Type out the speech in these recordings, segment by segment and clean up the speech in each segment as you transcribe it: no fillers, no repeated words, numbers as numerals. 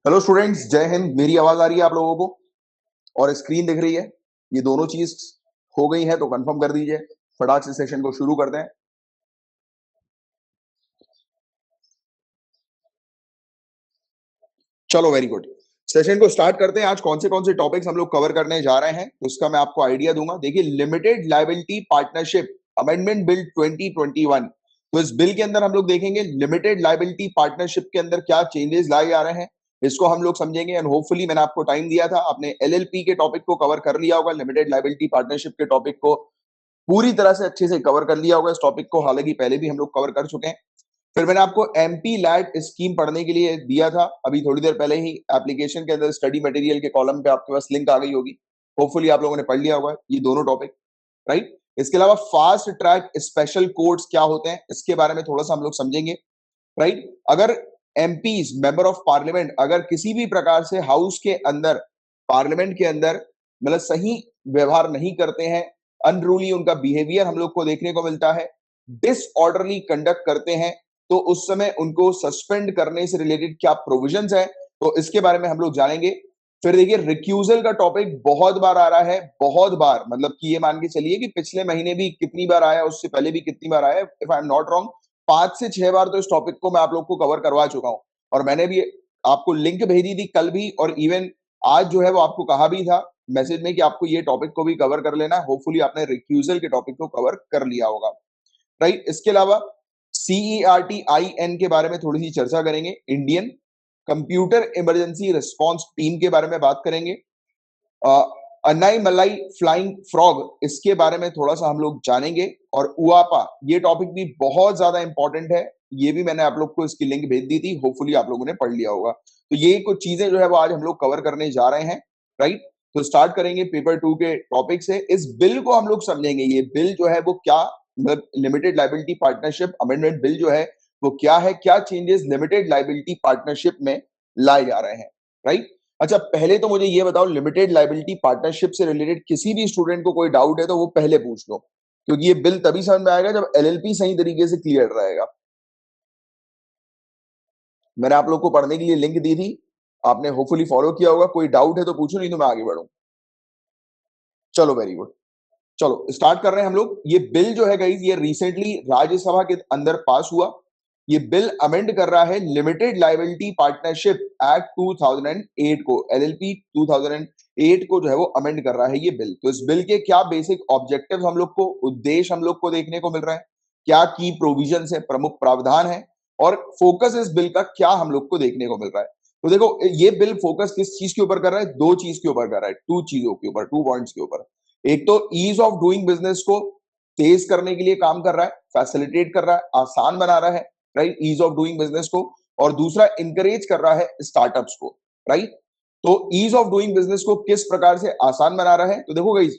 Hello students, जय हिंद। मेरी आवाज आ रही है आप लोगों को और स्क्रीन दिख रही है? ये दोनों चीज हो गई है तो कंफर्म कर दीजिए। फटाक से सेशन को शुरू करते हैं। चलो, वेरी गुड। सेशन को स्टार्ट करते हैं। आज कौन से टॉपिक्स हम लोग कवर करने जा रहे हैं तो उसका मैं आपको आइडिया दूंगा। देखिए, limited liability partnership amendment bill 2021। तो इस बिल के अंदर हम लोग देखेंगे लिमिटेड लायबिलिटी पार्टनरशिप के अंदर क्या चेंजेस लाए जा रहे हैं, इसको हम लोग समझेंगे। एंड होपफुली मैंने आपको टाइम दिया था, आपने एलएलपी के टॉपिक को कवर कर लिया होगा, लिमिटेड लायबिलिटी पार्टनरशिप के टॉपिक को पूरी तरह से अच्छे से कवर कर लिया होगा। इस टॉपिक को हालांकि पहले भी हम लोग कवर कर चुके हैं। फिर मैंने आपको एमपी लैट स्कीम पढ़ने के लिए दिया था अभी थोड़ी देर पहले ही। एप्लीकेशन के अंदर स्टडी मटेरियल के कॉलम पे आपके पास लिंक आ गई होगी। होपफुली आप लोगों ने पढ़ लिया होगा ये दोनों टॉपिक, राइट। इसके अलावा फास्ट ट्रैक स्पेशल कोर्ट्स क्या होते हैं इसके बारे में थोड़ा सा हम लोग समझेंगे, राइट। अगर एमपीज मेंबर ऑफ पार्लियामेंट अगर किसी भी प्रकार से हाउस के अंदर, पार्लियामेंट के अंदर मतलब सही व्यवहार नहीं करते हैं, अनरूली उनका बिहेवियर हम लोग को देखने को मिलता है, डिसऑर्डरली कंडक्ट करते हैं, तो उस समय उनको सस्पेंड करने से रिलेटेड क्या प्रोविजंस है, तो इसके बारे में हम लोग जानेंगे। फिर देखिए, रिक्यूजल का टॉपिक बहुत बार आ रहा है, बहुत बार, मतलब कि ये मान के चलिए कि पिछले महीने भी कितनी बार आया, उससे पहले भी कितनी बार आया। If I am not wrong, 5 से 6 बार तो इस टॉपिक को मैं आप लोग को कवर करवा चुका हूं। और मैंने भी आपको लिंक भेजी थी कल भी, और इवन आज जो है वो आपको कहा भी था मैसेज में कि आपको ये टॉपिक को भी कवर कर लेना है। होपफुली आपने रिक्यूजल के टॉपिक को कवर कर लिया होगा, राइट। इसके अलावा CERT-IN के बारे में थोड़ी सी चर्चा करेंगे। Indian computer emergency response team के बारे में बात करेंगे। अनाई मलाई फ्लाइंग फ्रॉग, इसके बारे में थोड़ा सा हम लोग जानेंगे। और उआपा, ये टॉपिक भी बहुत ज्यादा इंपॉर्टेंट है, ये भी मैंने आप लोग को इसकी लिंक भेज दी थी, होपफुली आप लोगों ने पढ़ लिया होगा। तो ये कुछ चीजें जो है वो आज हम लोग कवर करने जा रहे हैं, राइट। तो स्टार्ट करेंगे पेपर 2 के टॉपिक से। इस बिल को हम लोग समझेंगे। ये बिल जो है वो क्या, मतलब limited liability partnership amendment bill जो है वो क्या है, क्या चेंजेस लिमिटेड लायबिलिटी पार्टनरशिप में लाए जा रहे हैं, राइट। अच्छा, पहले तो मुझे ये बताओ, लिमिटेड लायबिलिटी पार्टनरशिप से रिलेटेड किसी भी स्टूडेंट को कोई डाउट है तो वो पहले पूछ लो, क्योंकि ये बिल तभी समझ में आएगा जब एलएलपी सही तरीके से क्लियर रहेगा। मैंने आप लोग को पढ़ने के लिए लिंक दी थी, आपने होपफुली फॉलो किया होगा। कोई डाउट है तो पूछो, नहीं तो मैं आगे बढ़ूं। चलो, वेरी गुड। चलो स्टार्ट कर रहे हैं हम लोग। ये बिल जो है गाइस, ये रिसेंटली राज्यसभा के अंदर पास हुआ। ये बिल अमेंड कर रहा है लिमिटेड लायबिलिटी पार्टनरशिप एक्ट 2008 को, एलएलपी 2008 को जो है वो अमेंड कर रहा है ये बिल। तो इस बिल के क्या बेसिक ऑब्जेक्टिव्स हम लोग को, उद्देश्य हम लोग को देखने को मिल रहा है, क्या की प्रोविजंस है, प्रमुख प्रावधान है, और फोकस इस बिल का क्या हम लोग को देखने को मिल रहा है। तो देखो, ये बिल फोकस किस चीज के ऊपर कर रहा है? दो चीज के ऊपर कर रहा है, टू चीजों के ऊपर, 2 पॉइंट्स के ऊपर। एक तो ईज ऑफ डूइंग बिजनेस को तेज करने के लिए काम कर रहा है, फैसिलिटेट कर रहा है, आसान बना रहा है, right, ease of doing business को। और दूसरा, इंकरेज कर रहा है स्टार्टअप्स को, राइट। तो ईज ऑफ डूइंग बिजनेस को किस प्रकार से आसान बना रहा है? तो देखो गाइस,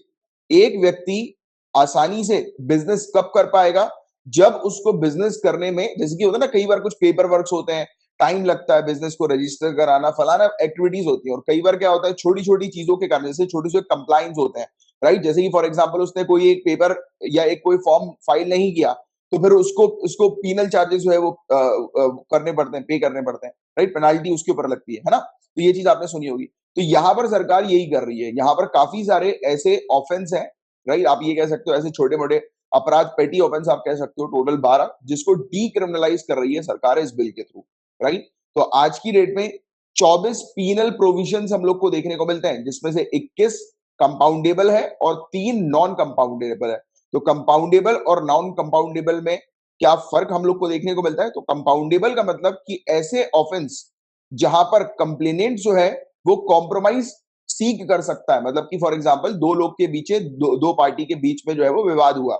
एक व्यक्ति आसानी से बिजनेस कब कर पाएगा? जब उसको बिजनेस करने में, जैसे कि होता है ना, कई बार कुछ पेपर वर्क्स होते हैं, टाइम लगता है बिजनेस को रजिस्टर कराना, फलाना एक्टिविटीज होती है। और कई बार क्या होता है, छोटी छोटी चीजों के कारण, जैसे छोटे छोटे कंप्लाइंस होते हैं, राइट। जैसे कि फॉर एग्जांपल उसने कोई एक पेपर या एक कोई फॉर्म फाइल नहीं किया, तो फिर उसको उसको पीनल चार्जेस जो है वो करने पड़ते हैं, पे करने पड़ते हैं, राइट। पेनाल्टी उसके ऊपर लगती है ना। तो ये चीज आपने सुनी होगी। तो यहाँ पर सरकार यही कर रही है। यहाँ पर काफी सारे ऐसे ऑफेंस हैं, राइट। आप ये कह सकते हो ऐसे छोटे मोटे अपराध, पेटी ऑफेंस आप कह सकते हो, टोटल 12, जिसको डीक्रिमिनलाइज कर रही है सरकार इस बिल के थ्रू, राइट। तो आज की डेट में 24 पीनल प्रोविजंस हम लोग को देखने को मिलते हैं, जिसमें से 21 कंपाउंडेबल है और 3 नॉन कंपाउंडेबल है। तो कंपाउंडेबल और नॉन कंपाउंडेबल में क्या फर्क हम लोग को देखने को मिलता है? तो कंपाउंडेबल का मतलब कि ऐसे ऑफेंस जहां पर कंप्लेनेंट जो है वो कॉम्प्रोमाइज सीक कर सकता है। मतलब कि फॉर एग्जांपल, दो लोग के बीच, दो पार्टी के बीच में जो है वो विवाद हुआ।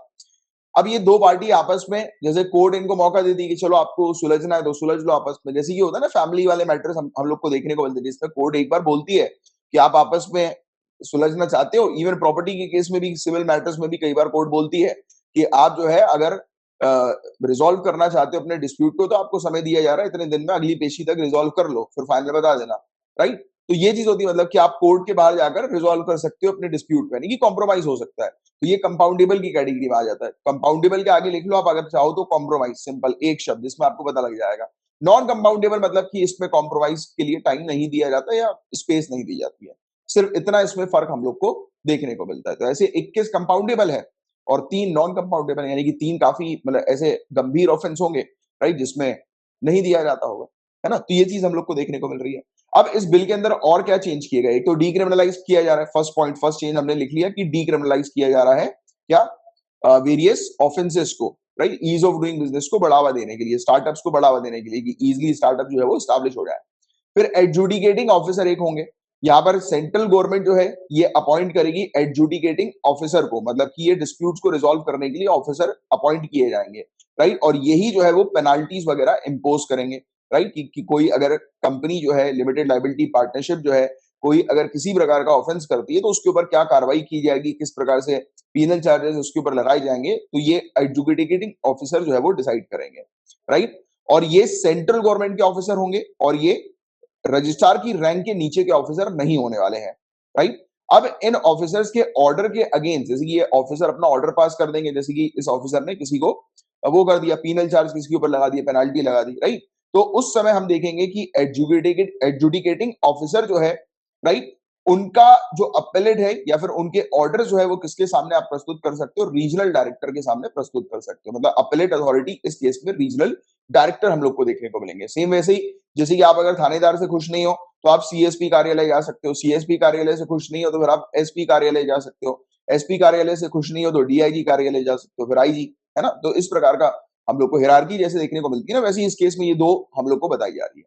अब ये दो पार्टी आपस में, जैसे कोर्ट इनको मौका देती है कि चलो आपको सुलझना है तो सुलझ लो आपस में। जैसे ये होता है ना, फैमिली वाले मैटर्स हम लोग को देखने को मिलते हैं, जिसमें कोर्ट एक बार बोलती है कि आप आपस में सुलझना चाहते हो। इवन प्रॉपर्टी के केस में भी, सिविल मैटर्स में भी कई बार कोर्ट बोलती है कि आप जो है अगर रिजॉल्व करना चाहते हो अपने डिस्प्यूट को, तो आपको समय दिया जा रहा है इतने दिन में, अगली पेशी तक रिजॉल्व कर लो, फिर फाइनल बता देना, राइट। तो ये चीज होती है, मतलब कि आप कोर्ट के बाहर जाकर रिजॉल्व कर सकते हो अपने डिस्प्यूट में, नहीं कि कॉम्प्रोमाइज हो सकता है। तो ये कंपाउंडेबल की कैटेगरी में आ जाता है। कंपाउंडेबल के आगे लिख लो आप अगर चाहो तो, कॉम्प्रोमाइज, सिंपल एक शब्द, जिसमें आपको पता लग जाएगा। नॉन कंपाउंडेबल मतलब कि इसमें कॉम्प्रोमाइज के लिए टाइम नहीं दिया जाता या स्पेस नहीं दी जाती है। सिर्फ इतना इसमें फर्क हम लोग को देखने को मिलता है। तो ऐसे 21 कंपाउंडेबल है और 3 नॉन कंपाउंडेबल, यानी कि 3 काफी मतलब ऐसे गंभीर ऑफेंस होंगे, राइट, जिसमें नहीं दिया जाता होगा, है ना? तो ये चीज हम लोग को देखने को मिल रही है। अब इस बिल के अंदर और क्या चेंज किए गए? एक तो डीक्रिमिनलाइज किया जा रहा है, फर्स्ट पॉइंट, फर्स्ट चेंज हमने लिख लिया कि डीक्रिमिनलाइज किया जा रहा है क्या, वेरियस ऑफेंसेस को, right, ease of doing business को बढ़ावा देने के लिए, स्टार्टअप्स को बढ़ावा देने के लिए कि इजीली स्टार्टअप जो है वो स्टैब्लिश हो जाए। फिर एडजुडिकेटिंग ऑफिसर एक होंगे, यहाँ पर सेंट्रल गवर्नमेंट जो है ये अपॉइंट करेगी एडजुडिकेटिंग ऑफिसर को, मतलब कि ये डिस्प्यूट्स को रिजॉल्व करने के लिए ऑफिसर अपॉइंट किए जाएंगे, राइट, और यही जो है वो पेनाल्टीज वगैरह इंपोज करेंगे, राइट, कि कोई अगर कंपनी जो है लिमिटेड लायबिलिटी पार्टनरशिप जो है कोई अगर किसी प्रकार का ऑफेंस करती है तो उसके ऊपर क्या कार्रवाई की जाएगी, किस प्रकार से पीनल चार्जेस उसके ऊपर लगाए जाएंगे, तो ये एडजुडिकेटिंग ऑफिसर जो है वो डिसाइड करेंगे, राइट। और ये सेंट्रल गवर्नमेंट के ऑफिसर होंगे और ये रजिस्ट्रार की रैंक के नीचे के ऑफिसर नहीं होने वाले हैं, राइट। अब इन ऑफिसर्स के ऑर्डर के अगेंस्ट, जैसे कि ये ऑफिसर अपना ऑर्डर पास कर देंगे, जैसे कि इस ऑफिसर ने किसी को वो कर दिया, पीनल चार्ज किसी के ऊपर लगा दिया, पेनाल्टी लगा दी, राइट, तो उस समय हम देखेंगे कि एडजुडिकेटिंग ऑफिसर जो है, राइट, उनका जो अपीलेट है या फिर उनके ऑर्डर जो है वो किसके सामने आप प्रस्तुत कर सकते हो, रीजनल डायरेक्टर के सामने प्रस्तुत कर सकते हो, मतलब अपीलेट अथॉरिटी इस केस में रीजनल डायरेक्टर हम लोग को देखने को मिलेंगे। सेम वैसे ही जैसे कि आप अगर थानेदार से खुश नहीं हो तो आप सीएसपी कार्यालय जा सकते हो, सीएसपी कार्यालय से खुश नहीं हो तो फिर आप एसपी कार्यालय जा सकते हो, एसपी कार्यालय से खुश नहीं हो तो डीआईजी कार्यालय जा सकते हो, फिर आईजी, है ना। तो इस प्रकार का हम लोग को हिरार्की जैसे देखने को मिलती है ना, वैसे ही इस केस में ये दो हम लोग को बताई जा रही है।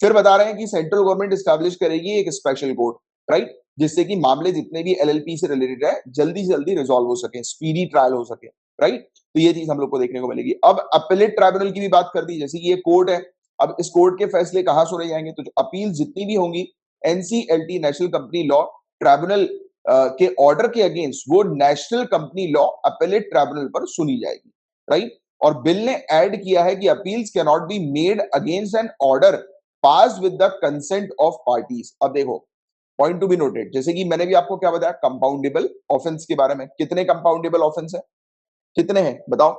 फिर बता रहे हैं कि सेंट्रल गवर्नमेंट एस्टैब्लिश करेगी एक स्पेशल कोर्ट, राइट, जिससे कि मामले जितने भी एलएलपी से रिलेटेड है जल्दी से जल्दी रिजॉल्व हो सके, स्पीडी ट्रायल हो सके, राइट। तो ये चीज हम लोग को देखने को मिलेगी। अब अपीलेट ट्राइब्यूनल की भी बात कर दी, जैसे कि ये कोर्ट है, अब इस कोर्ट के फैसले कहां सुने जाएंगे, तो अपील जितनी भी होंगी NCLT national company law tribunal के ऑर्डर के अगेंस्ट वो national company law appellate tribunal पर सुनी जाएगी, राइट। और बिल ने ऐड किया है कि appeals can not be made against an order pass with the consent of parties. अब देखो पॉइंट टू बी नोटेड, जैसे कि मैंने भी आपको क्या बताया कंपाउंडेबल ऑफेंस के बारे में, कितने कंपाउंडेबल ऑफेंस है, कितने हैं बताओ।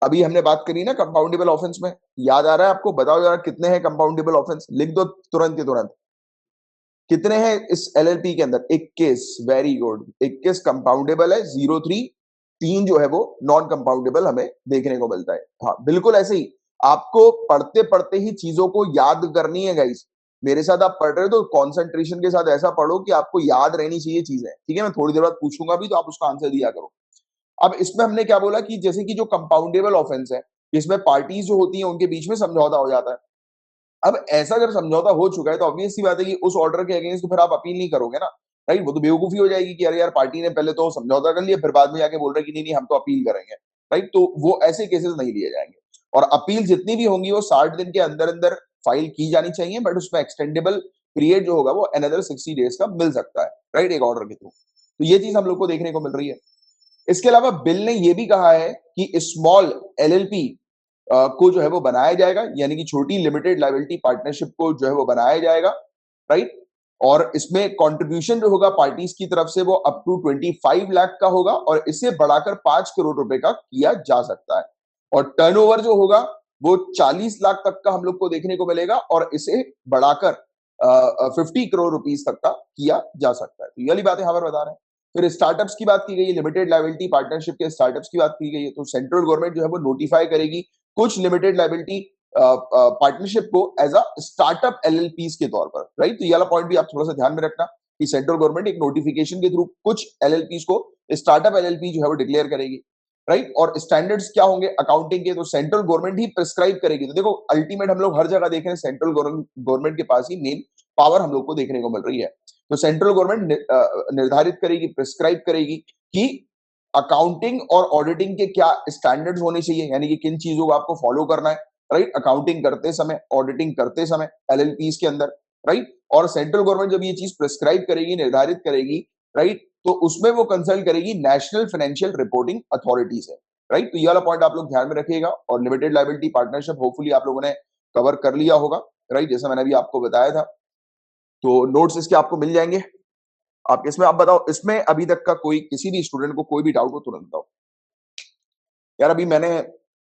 अभी हमने बात करी ना कंपाउंडेबल ऑफेंस में, याद आ रहा है आपको, बताओ जरा कितने हैं कंपाउंडेबल ऑफेंस, लिख दो तुरंत के तुरंत, कितने हैं इस एलएलपी के अंदर, 21, वेरी गुड, 21 कंपाउंडेबल है, 03 3 जो है वो नॉन कंपाउंडेबल हमें देखने को मिलता है। हाँ बिल्कुल ऐसे ही, आपको पढ़ते पढ़ते ही चीजों को याद करनी है गाइस, मेरे साथ आप पढ़ रहे हो तो कॉन्सेंट्रेशन के साथ ऐसा पढ़ो कि आपको याद रहनी चाहिए चीजें, ठीक है। मैं थोड़ी देर बाद पूछूंगा भी तो आप उसका आंसर दिया करो। अब इसमें हमने क्या बोला कि जैसे कि जो कंपाउंडेबल ऑफेंस है इसमें पार्टीज जो होती हैं उनके बीच में समझौता हो जाता है। अब ऐसा अगर समझौता हो चुका है तो ऑब्वियस सी बात है कि उस ऑर्डर के अगेंस्ट तो फिर आप अपील नहीं करोगे ना, राइट। वो तो बेवकूफी हो जाएगी कि अरे यार पार्टी ने पहले तो समझौता कर लिया फिर बाद में जाके बोल रहे कि नहीं नहीं हम तो अपील करेंगे, राइट। तो वो ऐसे केसेस नहीं लिए जाएंगे और अपील जितनी भी होंगी वो 60 दिन के अंदर अंदर फाइल की जानी चाहिए, बट उसमें एक्सटेंडेबल पीरियड जो होगा वो अनदर 60 डेज का मिल सकता है, राइट, एक ऑर्डर के थ्रू। तो ये चीज हम लोग को देखने को मिल रही है। इसके अलावा बिल ने यह भी कहा है कि स्मॉल एलएलपी को जो है वो बनाया जाएगा, यानी कि छोटी लिमिटेड लायबिलिटी पार्टनरशिप को जो है वो बनाया जाएगा, राइट। और इसमें कंट्रीब्यूशन जो होगा पार्टीज की तरफ से वो अप टू 25 लाख का होगा और इसे बढ़ाकर 5 करोड़ रुपए का किया जा सकता है। और टर्नओवर जो होगा वो 40 लाख तक का हम लोग को देखने को मिलेगा और इसे बढ़ाकर 50 करोड़ रुपीस तक का किया जा सकता है। तो ये वाली बातें यहाँ पर बता रहे हैं। फिर स्टार्टअप्स की बात की गई है, लिमिटेड लायबिलिटी पार्टनरशिप के स्टार्टअप्स की बात की गई है, तो सेंट्रल गवर्नमेंट जो है वो नोटिफाई करेगी कुछ लिमिटेड लायबिलिटी पार्टनरशिप को एज अ स्टार्टअप एलएलपीज के तौर पर, राइट। तो ये वाला पॉइंट भी आप थोड़ा सा ध्यान में रखना कि सेंट्रल गवर्नमेंट एक नोटिफिकेशन के थ्रू कुछ एलएलपीज को स्टार्टअप एलएलपी जो है वो डिक्लेयर करेगी, राइट। और स्टैंडर्ड्स क्या होंगे अकाउंटिंग के, तो सेंट्रल गवर्नमेंट ही प्रिस्क्राइब करेगी। तो देखो अल्टीमेट हम लोग हर जगह देख रहे हैं सेंट्रल गवर्नमेंट के पास ही मेन पावर हम लोग को देखने को मिल रही है। तो सेंट्रल गवर्नमेंट निर्धारित करेगी, प्रिस्क्राइब करेगी कि अकाउंटिंग और ऑडिटिंग के क्या स्टैंडर्ड्स होने चाहिए, यानी कि किन चीजों को आपको फॉलो करना है, राइट, अकाउंटिंग करते समय, ऑडिटिंग करते समय एलएलपीज के अंदर, राइट। और सेंट्रल गवर्नमेंट जब ये चीज प्रिस्क्राइब करेगी, निर्धारित करेगी, राइट, तो उसमें वो कंसल्ट करेगी नेशनल फाइनेंशियल रिपोर्टिंग अथॉरिटी से, राइट। तो ये वाला पॉइंट आप लोग ध्यान में रखिएगा। और लिमिटेड लायबिलिटी पार्टनरशिप होपफुली आप लोगों ने कवर कर लिया होगा, राइट, जैसा मैंने अभी आपको बताया था। तो नोट्स इसके आपको मिल जाएंगे आपके इसमें। आप बताओ इसमें अभी तक का कोई किसी भी स्टूडेंट को कोई भी डाउट हो तुरंत बताओ। यार अभी मैंने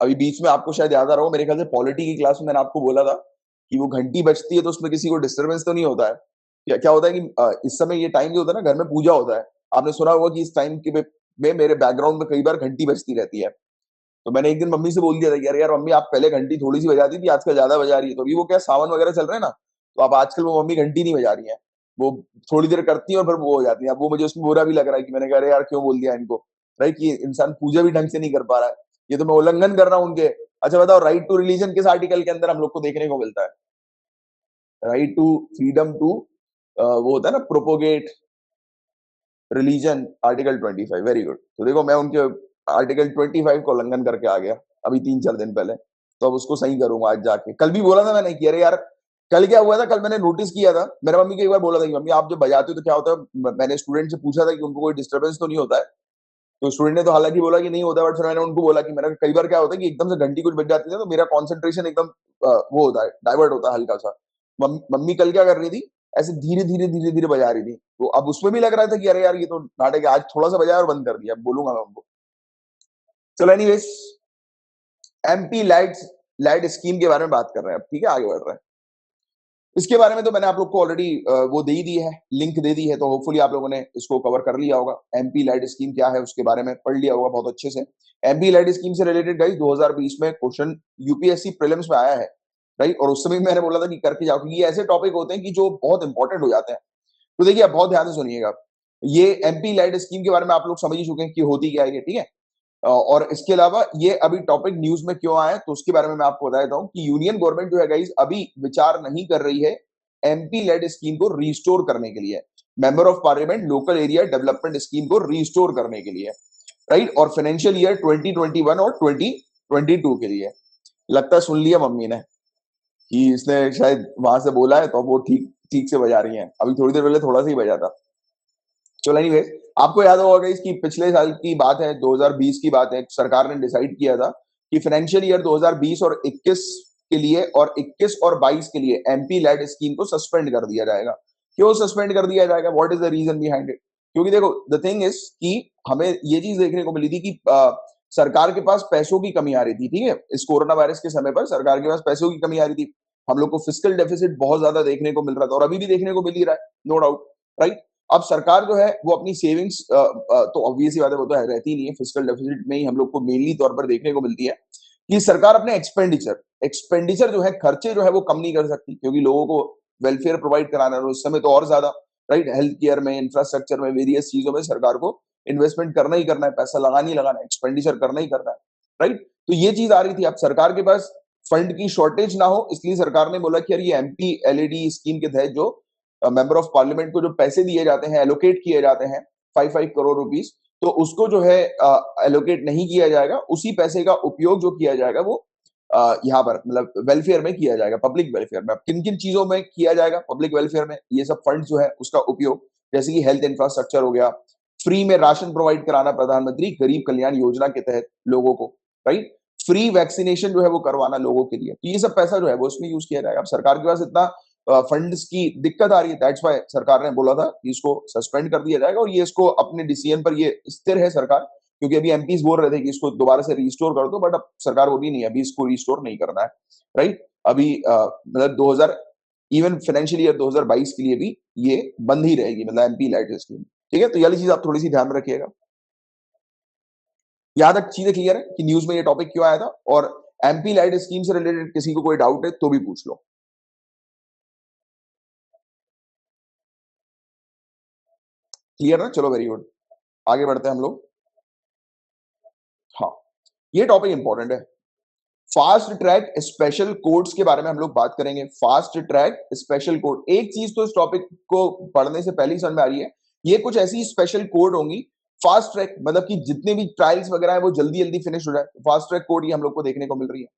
अभी बीच में आपको शायद याद आ रहा हो, मेरे ख्याल से पॉलिटी की क्लास में मैंने आपको बोला था कि वो घंटी बजती है तो उसमें किसी को डिस्टरबेंस तो नहीं होता है। क्या क्या होता है कि इस समय ये टाइम जो होता है ना, घर में पूजा होता है, आपने सुना होगा कि इस टाइम के में मेरे बैकग्राउंड में कई बार घंटी बजती रहती है। तो मैंने एक दिन मम्मी से बोल दिया था कि अरे यार मम्मी, आप पहले घंटी थोड़ी सी बजाती थी, आजकल ज्यादा बजा रही है। तो अभी वो क्या सावन वगैरह चल रहे हैं ना, तो अब आजकल वो मम्मी घंटी नहीं बजा रही है, वो थोड़ी देर करती है और फिर वो हो जाती है। अब वो मुझे उसमें बुरा भी लग रहा है कि मैंने कहा अरे यार क्यों बोल दिया इनको, राइट, कि इंसान पूजा भी ढंग से नहीं कर पा रहा है, ये तो मैं उल्लंघन कर रहा हूँ उनके। अच्छा बताओ, राइट टू रिलीजन किस आर्टिकल के अंदर हम लोग को देखने को मिलता है? राइट टू फ्रीडम टू वो होता है ना, propagate religion, article 25। Very good. तो देखो मैं उनके आर्टिकल 25 को उल्लंघन करके आ गया अभी 3-4 दिन पहले। तो अब उसको सही करूंगा आज जाके। कल भी बोला था मैंने कि अरे यार, कल क्या हुआ था, कल मैंने नोटिस किया था, मेरे मम्मी को एक बार बोला था कि मम्मी आप जब बजाते हो तो क्या होता है, मैंने स्टूडेंट से पूछा था कि उनको कोई डिस्टर्बेंस तो नहीं होता है। तो स्टूडेंट ने तो हालांकि बोला कि नहीं होता, बट फिर मैंने उनको बोला कि मेरा कई बार क्या होता है कि एकदम से घंटी कुछ बज जाती है तो मेरा कॉन्सेंट्रेशन एकदम वो होता है, डाइवर्ट होता है हल्का सा। मम्मी कल क्या कर रही थी, ऐसे धीरे धीरे धीरे धीरे बजा रही थी, तो अब उसमें भी लग रहा था कि अरे यार ये तो नाटक है, आज थोड़ा सा बजाया और बंद कर दिया, अब बोलूंगा मैं उनको। चलो एनीवेज, एमपी लाइट स्कीम के बारे में बात कर रहे हैं अब, ठीक है, आगे बढ़ रहे हैं। इसके बारे में तो मैंने आप लोग को ऑलरेडी वो दे ही दी है, लिंक दे दी है, तो होपफुली आप लोगों ने इसको कवर कर लिया होगा। एमपी लाइट स्कीम क्या है उसके बारे में पढ़ लिया होगा बहुत अच्छे से। एमपी लाइट स्कीम से रिलेटेड गाइस 2020 में क्वेश्चन यूपीएससी प्रीलिम्स में आया है, राइट, और उस समय मैंने बोला था कि करके जाओ, क्योंकि ये ऐसे टॉपिक होते हैं कि जो बहुत इंपॉर्टेंट हो जाते हैं। तो देखिए आप बहुत ध्यान से सुनिएगा, ये एमपी लाइट स्कीम के बारे में आप लोग समझ ही चुके हैं कि होती क्या है ये, ठीक है। और इसके अलावा ये अभी टॉपिक न्यूज में क्यों आया है तो उसके बारे में मैं आपको बता देता हूं कि यूनियन गवर्नमेंट जो है गाइस अभी विचार नहीं कर रही है एमपी लेड स्कीम को रिस्टोर करने के लिए, member of parliament local area development scheme को रिस्टोर करने के लिए, राइट, और फाइनेंशियल ईयर 2021 और 2022 के लिए। लगता है सुन लिया मम्मी ने कि इसने शायद वहां से बोला है, तो अब वो ठीक ठीक से बजा रही है। अभी थोड़ी देर पहले थोड़ा सा ही बजा था। चलो एनीवेज, आपको याद होगा इसकी पिछले साल की बात है, 2020 की बात है, सरकार ने डिसाइड किया था कि फाइनेंशियल ईयर 2020 और 21 के लिए और 21 और 22 के लिए एमपी लेड स्कीम को सस्पेंड कर दिया जाएगा। क्यों सस्पेंड कर दिया जाएगा, what is the reason behind it? क्योंकि देखो द थिंग इज कि हमें ये चीज देखने को मिली थी कि सरकार के पास पैसों की कमी आ रही थी, ठीक है, इस कोरोना वायरस के समय पर सरकार के पास पैसों की कमी आ रही थी। हम लोग को फिस्कल डेफिसिट बहुत ज्यादा देखने को मिल रहा था और अभी भी देखने को मिल ही रहा है, नो डाउट, राइट। अब सरकार जो है वो अपनी सेविंग्स तो ऑब्वियस ही बात है, वो तो रहती नहीं है, फिस्कल डेफिसिट में ही हम लोग को मेनली तौर पर देखने को मिलती है कि सरकार अपने एक्सपेंडिचर जो है, खर्चे जो है वो कम नहीं कर सकती, क्योंकि लोगों को वेलफेयर प्रोवाइड कराना है उस समय तो और ज्यादा, राइट, हेल्थ केयर में, इंफ्रास्ट्रक्चर में, वेरियस चीजों में सरकार को इन्वेस्टमेंट करना ही करना है, पैसा लगाना ही लगाना है, एक्सपेंडिचर करना ही करना है, राइट। तो ये चीज आ रही थी, अब सरकार के पास फंड की शॉर्टेज ना हो, इसलिए सरकार ने बोला कि यार ये एमपी एलईडी स्कीम के तहत जो मेंबर ऑफ पार्लियामेंट को जो पैसे दिए जाते हैं, एलोकेट किए जाते हैं 5-5 करोड़ रुपीस, तो उसको जो है एलोकेट नहीं किया जाएगा, उसी पैसे का उपयोग जो किया जाएगा वो यहाँ पर मतलब वेलफेयर में किया जाएगा, पब्लिक वेलफेयर में। अब किन किन चीजों में किया जाएगा पब्लिक वेलफेयर में, ये सब फंड जो है उसका उपयोग, जैसे कि हेल्थ इंफ्रास्ट्रक्चर हो गया, फ्री में राशन प्रोवाइड कराना प्रधानमंत्री गरीब कल्याण योजना के तहत लोगों को, राइट, फ्री वैक्सीनेशन जो है वो करवाना लोगों के लिए, तो ये सब पैसा जो है वो उसमें यूज किया जाएगा। अब सरकार के पास इतना फंड्स की दिक्कत आ रही है, दैट्स व्हाई सरकार ने बोला था कि इसको सस्पेंड कर दिया जाएगा, और ये इसको अपने डिसीजन पर ये स्थिर है सरकार, क्योंकि अभी एमपीज बोल रहे थे कि इसको दोबारा से रिस्टोर कर दो, बट अब सरकार बोली नहीं, अभी इसको रिस्टोर नहीं करना है, राइट। अभी मतलब 2000 इवन फाइनेंशियल ईयर 2022 के लिए भी ये बंद ही रहेगी, मतलब एमपी लाइट स्कीम, ठीक है। तो ये वाली चीज आप थोड़ी सी ध्यान में रखिएगा। यहां तक चीजें क्लियर है कि न्यूज में ये टॉपिक क्यों आया था, और एमपी लाइट स्कीम से रिलेटेड किसी को कोई डाउट है तो भी पूछ लो। क्लियर ना, चलो वेरी गुड, आगे बढ़ते हैं हम लोग। हाँ, ये टॉपिक इंपॉर्टेंट है, फास्ट ट्रैक स्पेशल कोड्स के बारे में हम लोग बात करेंगे। फास्ट ट्रैक स्पेशल कोड, एक चीज तो इस टॉपिक को पढ़ने से पहले ही समझ में आ रही है, ये कुछ ऐसी स्पेशल कोड होंगी, फास्ट ट्रैक मतलब कि जितने भी ट्रायल्स वगैरह है वो जल्दी जल्दी फिनिश हो जाए, फास्ट ट्रैक कोड ये हम लोग को देखने को मिल रही है,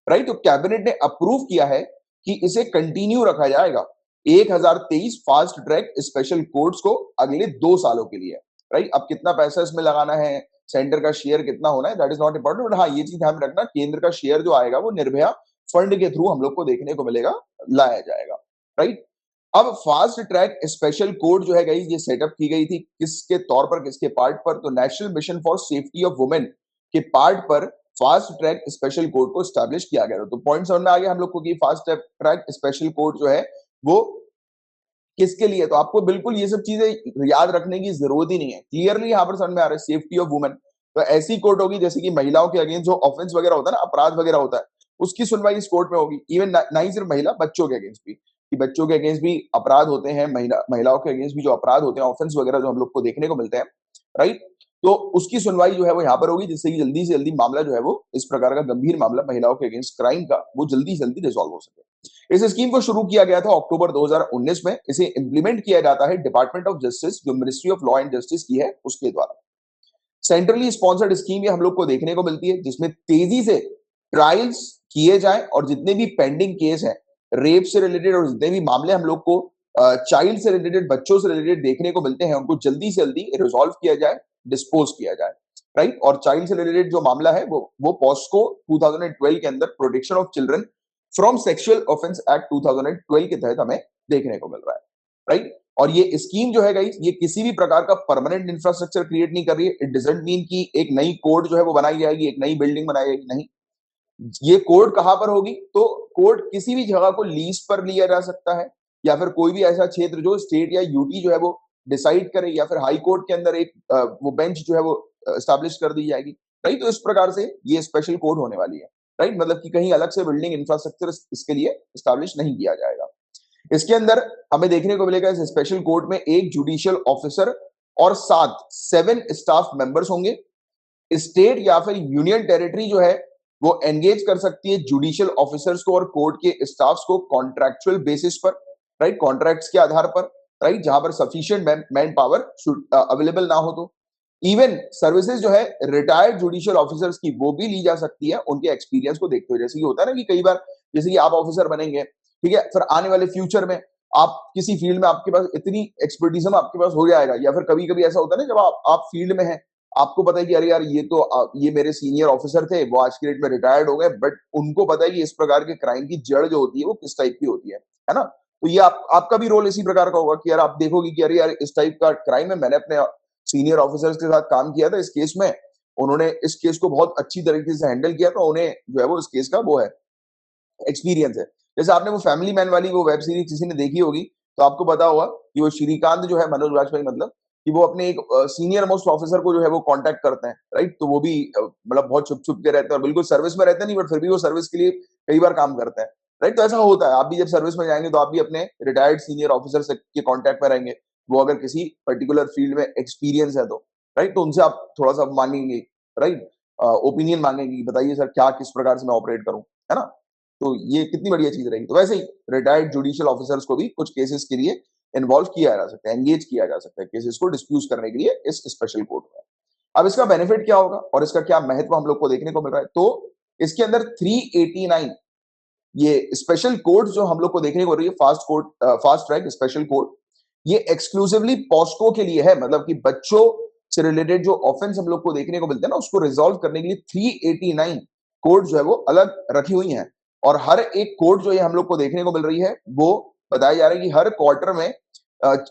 राइट। तो कैबिनेट ने अप्रूव किया है कि इसे कंटिन्यू रखा जाएगा 1023 फास्ट ट्रैक स्पेशल कोड्स को अगले 2 सालों के लिए, राइट। अब कितना पैसा इसमें लगाना है, सेंटर का शेयर कितना होना है, that is not important, but हाँ ये चीज ध्यान में रखना, केंद्र का शेयर जो आएगा वो निर्भया फंड के थ्रू हम लोग को देखने को मिलेगा, लाया जाएगा, राइट। अब फास्ट ट्रैक स्पेशल कोड जो है गाइस ये सेटअप की गई थी किसके तौर पर, किसके पार्ट पर, तो national mission for safety of women के पार्ट पर फास्ट ट्रैक स्पेशल कोर्ट को स्टैब्लिश किया गया था। तो पॉइंट समझ में आ गया हम लोग को कि फास्ट ट्रैक स्पेशल कोर्ट जो है वो किसके लिए? तो आपको बिल्कुल ये सब चीजें याद रखने की जरूरत ही नहीं है। क्लियरली यहाँ पर समझ में आ रहा है, सेफ्टी ऑफ वुमेन। तो ऐसी कोर्ट होगी जैसे कि महिलाओं के अगेंस्ट जो ऑफेंस वगैरह होता है ना, अपराध वगैरह होता है, उसकी सुनवाई इस कोर्ट में होगी। इवन ना ही सिर्फ महिला, बच्चों के अगेंस्ट भी, कि बच्चों के अगेंस्ट भी अपराध होते हैं, महिलाओं के अगेंस्ट भी जो अपराध होते हैं, ऑफेंस वगैरह जो हम लोग को देखने को मिलते हैं, राइट। तो उसकी सुनवाई जो है वो यहाँ पर होगी, जिससे कि जल्दी से जल्दी मामला जो है वो, इस प्रकार का गंभीर मामला महिलाओं के अगेंस्ट क्राइम का, वो जल्दी से जल्दी रिजॉल्व हो सके। इस स्कीम को शुरू किया गया था अक्टूबर 2019 में। इसे इंप्लीमेंट किया जाता है डिपार्टमेंट ऑफ जस्टिस, जो ministry of law and justice की है, उसके द्वारा। सेंट्रली स्पॉन्सर्ड स्कीम ये हम लोग को देखने को मिलती है, जिसमें तेजी से ट्रायल्स किए जाए और जितने भी पेंडिंग केस हैं रेप से रिलेटेड और जितने भी मामले हम लोग को चाइल्ड से रिलेटेड, बच्चों से रिलेटेड देखने को मिलते हैं, उनको जल्दी से जल्दी रिजॉल्व किया जाए, डिस्पोज किया जाए, राइट। और चाइल्ड से रिलेटेड जो मामला है वो पॉस्को 2012 के अंदर protection of children from sexual offence act 2012 के तहत हमें देखने को मिल रहा है, राइट। और ये स्कीम जो है गाइस, ये किसी भी प्रकार का परमानेंट इंफ्रास्ट्रक्चर क्रिएट नहीं कर रही है। इट डजंट मीन कि एक नई कोर्ट जो है वो बनाई जाएगी, एक नई बिल्डिंग बनाई जाएगी, नहीं। ये कोर्ट कहां पर होगी? तो कोर्ट किसी भी जगह को लीज पर लिया जा सकता है, या फिर कोई भी ऐसा क्षेत्र जो स्टेट या यूटी जो है वो डिसाइड करे, या फिर हाई कोर्ट के अंदर एक वो बेंच जो है वो एस्टैब्लिश कर दी जाएगी, राइट। तो इस प्रकार से ये स्पेशल कोर्ट होने वाली है, राइट। मतलब कि कहीं अलग से बिल्डिंग इंफ्रास्ट्रक्चर इसके लिए एस्टैब्लिश नहीं किया जाएगा। इसके अंदर हमें देखने को मिलेगा इस स्पेशल कोर्ट में एक जुडिशियल ऑफिसर और 7 स्टाफ मेंबर्स होंगे। स्टेट या फिर यूनियन टेरिटरी जो है वो एंगेज कर सकती है जुडिशियल ऑफिसर्स को और कोर्ट के स्टाफ्स को कॉन्ट्रैक्चुअल बेसिस पर, राइट, कॉन्ट्रैक्ट्स के आधार पर, राइट, जहां पर सफिशिएंट मैन पावर अवेलेबल ना हो। तो इवन सर्विसेज जो है रिटायर्ड जुडिशियल ऑफिसर्स की वो भी ली जा सकती है, उनके एक्सपीरियंस को देखते हुए। जैसे कि होता है ना कि कई बार जैसे कि आप ऑफिसर बनेंगे, ठीक है, फिर आने वाले फ्यूचर में आप किसी फील्ड में आपके पास इतनी एक्सपर्टीजम आपके पास हो जाएगा, या फिर कभी कभी ऐसा होता है ना, जब आप फील्ड में हैं, आपको पता है कि अरे यार ये तो ये मेरे सीनियर ऑफिसर थे, वो आज की डेट में रिटायर्ड हो गए, बट उनको पता है कि इस प्रकार के क्राइम की जड़ जो होती है वो किस टाइप की होती है ना। तो ये आपका भी रोल इसी प्रकार का होगा कि यार आप देखोगे कि अरे यार इस टाइप का क्राइम है, मैंने अपने सीनियर ऑफिसर्स के साथ काम किया था इस केस में, उन्होंने इस केस को बहुत अच्छी तरीके से हैंडल किया, तो उन्हें जो है वो इस केस का वो है एक्सपीरियंस है। जैसे आपने वो फैमिली मैन वाली वो वेब सीरीज किसी ने देखी होगी, तो आपको पता होगा कि वो श्रीकांत जो है, मनोज वाजपेयी, मतलब कि वो अपने एक सीनियर मोस्ट ऑफिसर को जो है वो कांटेक्ट करते हैं, राइट। तो वो भी मतलब बहुत छुप छुप के रहते हैं और बिल्कुल सर्विस में रहते नहीं, बट फिर भी वो सर्विस के लिए कई बार काम करते हैं, राइट। तो ऐसा होता है, आप भी जब सर्विस में जाएंगे तो आप भी अपने रिटायर्ड सीनियर ऑफिसर से के कांटेक्ट में रहेंगे। वो अगर किसी पर्टिकुलर फील्ड में एक्सपीरियंस है तो, राइट, तो उनसे आप थोड़ा सा मांगेंगे, राइट, ओपिनियन मांगेंगे कि बताइए सर क्या किस प्रकार से मैं ऑपरेट करूं, है ना। तो ये कितनी बढ़िया चीज रहेगी। तो वैसे ही रिटायर्ड जुडिशियल ऑफिसर्स को भी कुछ केसेस के लिए इन्वॉल्व किया जा सकता है, एंगेज किया जा सकता है केसेस को डिस्प्यूट करने के लिए इस स्पेशल कोर्ट में। अब इसका बेनिफिट क्या होगा और इसका क्या महत्व हम लोग को देखने को मिल रहा है? तो इसके अंदर 389 ये स्पेशल कोर्ट जो हम लोग को देखने को मिल रही है, फास्ट ट्रैक स्पेशल कोर्ट, ये एक्सक्लूसिवली पॉस्को के लिए है। मतलब कि बच्चों से रिलेटेड जो ऑफेंस हम लोग को देखने को मिलते हैं ना, उसको रिजॉल्व करने के लिए 389 कोर्ट जो है वो अलग रखी हुई हैं। और हर एक कोर्ट जो ये हम लोग को देखने को मिल रही है, वो बताया जा रहा है कि हर क्वार्टर में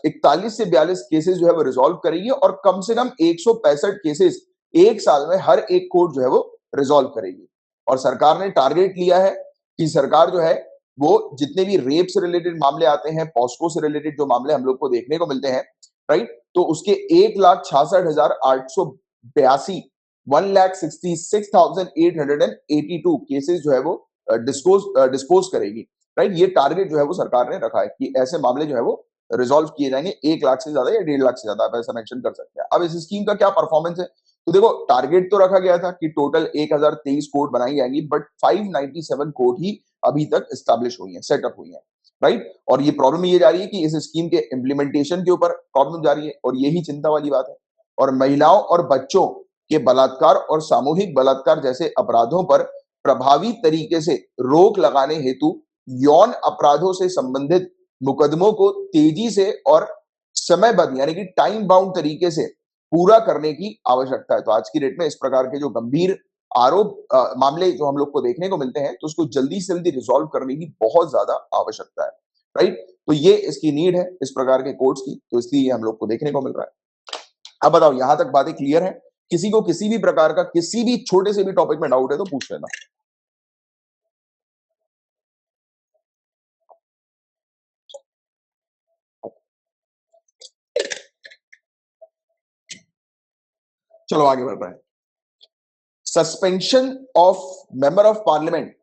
41 से 42 केसेस जो है वो रिजॉल्व करेगी और कम से कम 165 केसेस एक साल में हर एक कोर्ट जो है वो रिजॉल्व करेगी। और सरकार ने टारगेट लिया है कि सरकार जो है वो जितने भी रेप से रिलेटेड मामले आते हैं, पॉस्को से रिलेटेड जो मामले हम लोग को देखने को मिलते हैं, राइट, तो उसके 1,66,882 1,66,882 केसेस जो है वो डिस्पोज करेगी, राइट। ये टारगेट जो है वो सरकार ने रखा है कि ऐसे मामले जो है वो रिजॉल्व किए जाएंगे 1 लाख से ज्यादा या 1.5 लाख से ज्यादा, आप ऐसा मेंशन कर सकते हैं। अब इस स्कीम का क्या परफॉर्मेंस है? तो देखो, टारगेट तो रखा गया था कि टोटल 1023 कोर्ट बनाई जाएंगी, बट 597 कोर्ट ही अभी तक स्टैब्लिश हुई है, सेटअप हुई है, राइट। और ये प्रॉब्लम ये जा रही है कि इस स्कीम के इंप्लीमेंटेशन के ऊपर प्रॉब्लम जा रही है, और यही चिंता वाली बात है। और महिलाओं और बच्चों के बलात्कार और सामूहिक बलात्कार जैसे अपराधों पर प्रभावी तरीके से रोक लगाने हेतु यौन अपराधों से संबंधित मुकदमों को तेजी से और समयबद्ध यानी कि टाइम बाउंड तरीके से पूरा करने की आवश्यकता है। तो आज की डेट में इस प्रकार के जो गंभीर मामले जो हम लोग को देखने को मिलते हैं, तो उसको जल्दी से जल्दी रिजॉल्व करने की बहुत ज्यादा आवश्यकता है, राइट। तो ये इसकी नीड है इस प्रकार के कोर्ट्स की, तो इसलिए हम लोग को देखने को मिल रहा है। अब बताओ, यहां तक बातें क्लियर है किसी को किसी भी प्रकार का किसी भी छोटे से भी टॉपिक में डाउट है तो पूछ लेना। चलो आगे बढ़ रहे हैं। Suspension of member of parliament,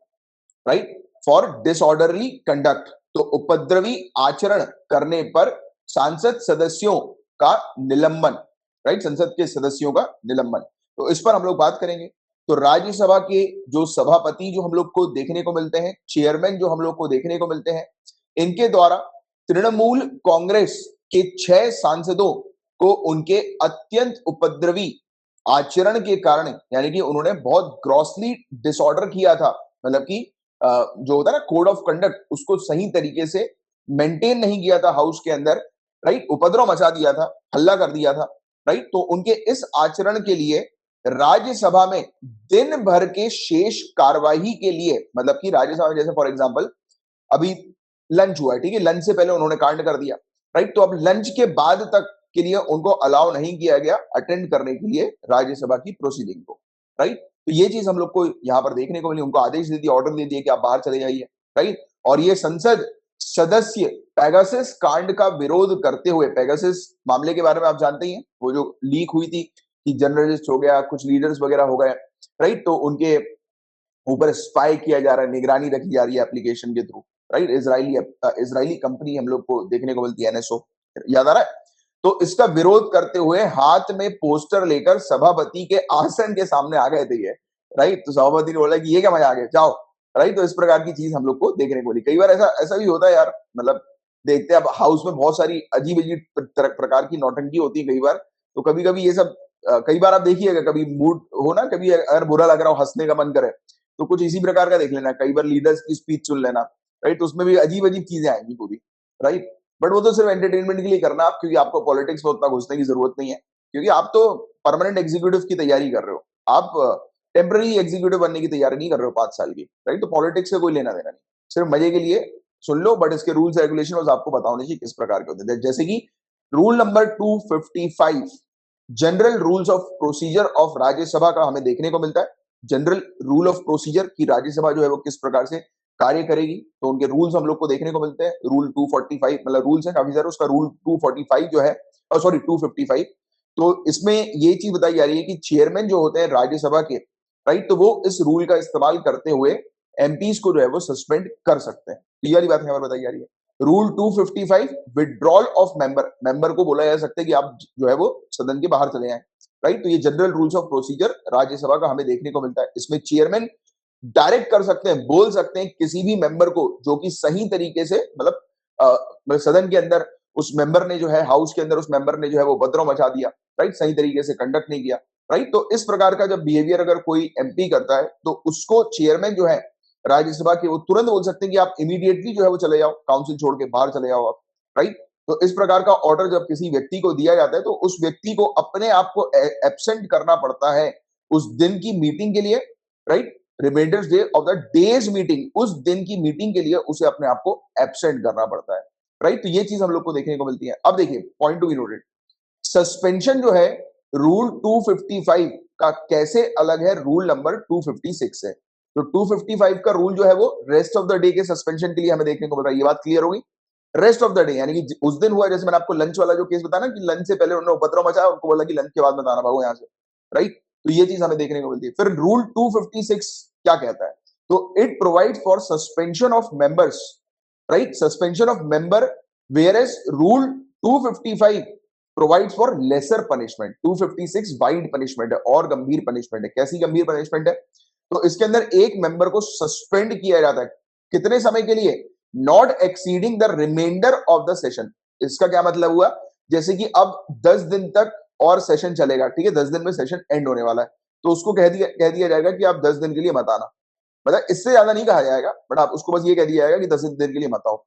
right, for disorderly conduct. तो उपद्रवी आचरण करने पर सांसद सदस्यों का निलंबन, राइट, संसद के सदस्यों का निलंबन। तो इस पर हम लोग बात करेंगे। तो राज्यसभा के जो सभापति जो हम लोग को देखने को मिलते हैं, चेयरमैन जो हम लोग को देखने को मिलते हैं, इनके द्वारा तृणमूल कांग्रेस के 6 सांसदों को उनके अत्यंत उपद्रवी आचरण के कारण, यानी कि उन्होंने बहुत ग्रॉसली डिसऑर्डर किया था, मतलब कि जो होता है ना कोड ऑफ कंडक्ट, उसको सही तरीके से मेंटेन नहीं किया था हाउस के अंदर, राइट, उपद्रव मचा दिया था, हल्ला कर दिया था, राइट। तो उनके इस आचरण के लिए राज्यसभा में दिन भर के शेष कार्यवाही के लिए, मतलब कि राज्यसभा में जैसे फॉर एग्जांपल अभी लंच हुआ है, ठीक है, लंच से पहले उन्होंने कांड कर दिया, राइट, तो अब लंच के बाद तक के लिए उनको अलाउ नहीं किया गया अटेंड करने के लिए राज्यसभा की प्रोसीडिंग को, राइट। तो ये चीज हम लोग को यहां पर देखने को मिली, उनको आदेश दे दिया, ऑर्डर दे दिया कि आप बाहर चले जाइए, राइट। और ये संसद सदस्य पेगासस कांड का विरोध करते हुए, पेगासस मामले के बारे में आप जानते ही हैं, वो जो लीक हुई थी कि जर्नलिस्ट हो गया, कुछ लीडर्स वगैरह हो गए, राइट, तो उनके ऊपर स्पाई किया जा रहा है, निगरानी रखी जा रही है एप्लीकेशन के थ्रू, राइट। इजरायली कंपनी हम लोग को देखने को मिलती है, एनएसओ, याद आ रहा है। तो इसका विरोध करते हुए हाथ में पोस्टर लेकर सभापति के आसन के सामने आ गए थे ये, राइट। तो सभापति ने बोला कि ये क्या मजा आ गया, जाओ, राइट। तो इस प्रकार की चीज हम लोग को देखने को मिली। कई बार ऐसा ऐसा भी होता है यार, मतलब देखते हैं अब हाउस में बहुत सारी अजीब अजीब प्रकार की नौटंकी होती है कई बार। तो कभी कभी ये सब कई बार आप देखिएगा, कभी मूड हो ना, कभी अगर बुरा लग रहा हो, हंसने का मन करे, तो कुछ इसी प्रकार का देख लेना। कई बार लीडर्स की स्पीच सुन लेना, राइट, तो उसमें भी अजीब अजीब चीजें आएंगी पूरी, राइट। बट वो तो सिर्फ एंटरटेनमेंट के लिए करना आप, क्योंकि आपको पॉलिटिक्स में उतना घुसने की जरूरत नहीं है, क्योंकि आप तो परमानेंट एग्जीक्यूटिव की तैयारी कर रहे हो, आप टेम्पररी एग्जीक्यूटिव बनने की तैयारी नहीं कर रहे हो 5 साल की, राइट। तो पॉलिटिक्स से कोई लेना देना नहीं, सिर्फ मजे के लिए सुन लो, बट इसके रूल्स रेगुलेशन आपको पता होने चाहिए किस प्रकार के होते हैं। जैसे कि rule number 255 general rules of procedure of Rajya Sabha का हमें देखने को मिलता है। जनरल रूल ऑफ प्रोसीजर की राज्यसभा जो है वो किस प्रकार से कार्य करेगी, तो उनके रूल्स हम लोग को देखने को मिलते हैं। रूल 245, मतलब रूल्स है काफी सारे, उसका रूल 245 जो है, सॉरी 255, तो इसमें ये चीज बताई जा रही है कि चेयरमैन जो होते हैं राज्यसभा के, राइट, तो वो इस रूल का इस्तेमाल करते हुए एमपीज को जो है वो सस्पेंड कर सकते हैं। तो ये वाली बात यहाँ पर बताई जा रही है। Rule 255 withdrawal of member, member को बोला जा सकता है कि आप जो है वो सदन के बाहर चले जाएं, राइट। तो ये general rules of procedure Rajya Sabha का हमें देखने को मिलता है। इसमें चेयरमैन डायरेक्ट कर सकते हैं, बोल सकते हैं किसी भी मेंबर को जो कि सही तरीके से, मतलब सदन के अंदर उस मेंबर ने जो है, हाउस के अंदर उस मेंबर ने जो है वो उपद्रव मचा दिया, राइट, सही तरीके से कंडक्ट नहीं किया, राइट। तो इस प्रकार का जब बिहेवियर अगर कोई एमपी करता है तो उसको चेयरमैन जो है राज्यसभा के, वो तुरंत बोल सकते हैं कि आप इमीडिएटली जो है वो चले जाओ, काउंसिल छोड़ के बाहर चले जाओ आप, राइट। तो इस प्रकार का ऑर्डर जब किसी व्यक्ति को दिया जाता है तो उस व्यक्ति को अपने आप को एब्सेंट करना पड़ता है उस दिन की मीटिंग के लिए, right. Reminders day of the day's meeting, उस दिन की मीटिंग के लिए उसे अपने आप को एब्सेंट करना पड़ता है, राइट। तो ये चीज हम लोग को देखने को मिलती है। अब देखिए point to be noted, suspension जो है रूल 255 का कैसे अलग है रूल नंबर 256 से। तो 255 का रूल जो है वो रेस्ट ऑफ द डे के सस्पेंशन के लिए हमें देखने को मिल रहा है। ये बात क्लियर होगी, रेस्ट ऑफ द डे, यानी कि उस दिन हुआ, जैसे मैंने आपको लंच वाला जो केस बताया ना कि लंच से पहले उन्होंने उपद्रव मचाया, उनको बोला कि लंच के बाद में आना भागो यहां से, राइट। तो ये चीज हमें देखने को मिलती है। फिर रूल 256 क्या कहता है, तो it provide for suspension of members, right, suspension of member, whereas rule 255 provide for lesser punishment. 256 wide punishment है और गंभीर पनिशमेंट है। कैसी गंभीर पनिशमेंट है, तो इसके अंदर एक मेंबर को सस्पेंड किया जाता है, कितने समय के लिए, not exceeding the reminder of the session. इसका क्या मतलब हुआ, जैसे कि अब 10 दिन तक और सेशन चलेगा, ठीक है, 10 दिन में सेशन एंड होने वाला है, तो उसको कह दिया जाएगा कि आप 10 दिन के लिए मत आना, मतलब इससे ज्यादा नहीं कहा जाएगा, बट आप उसको बस ये कह दिया जाएगा कि 10 दिन के लिए मत आओ।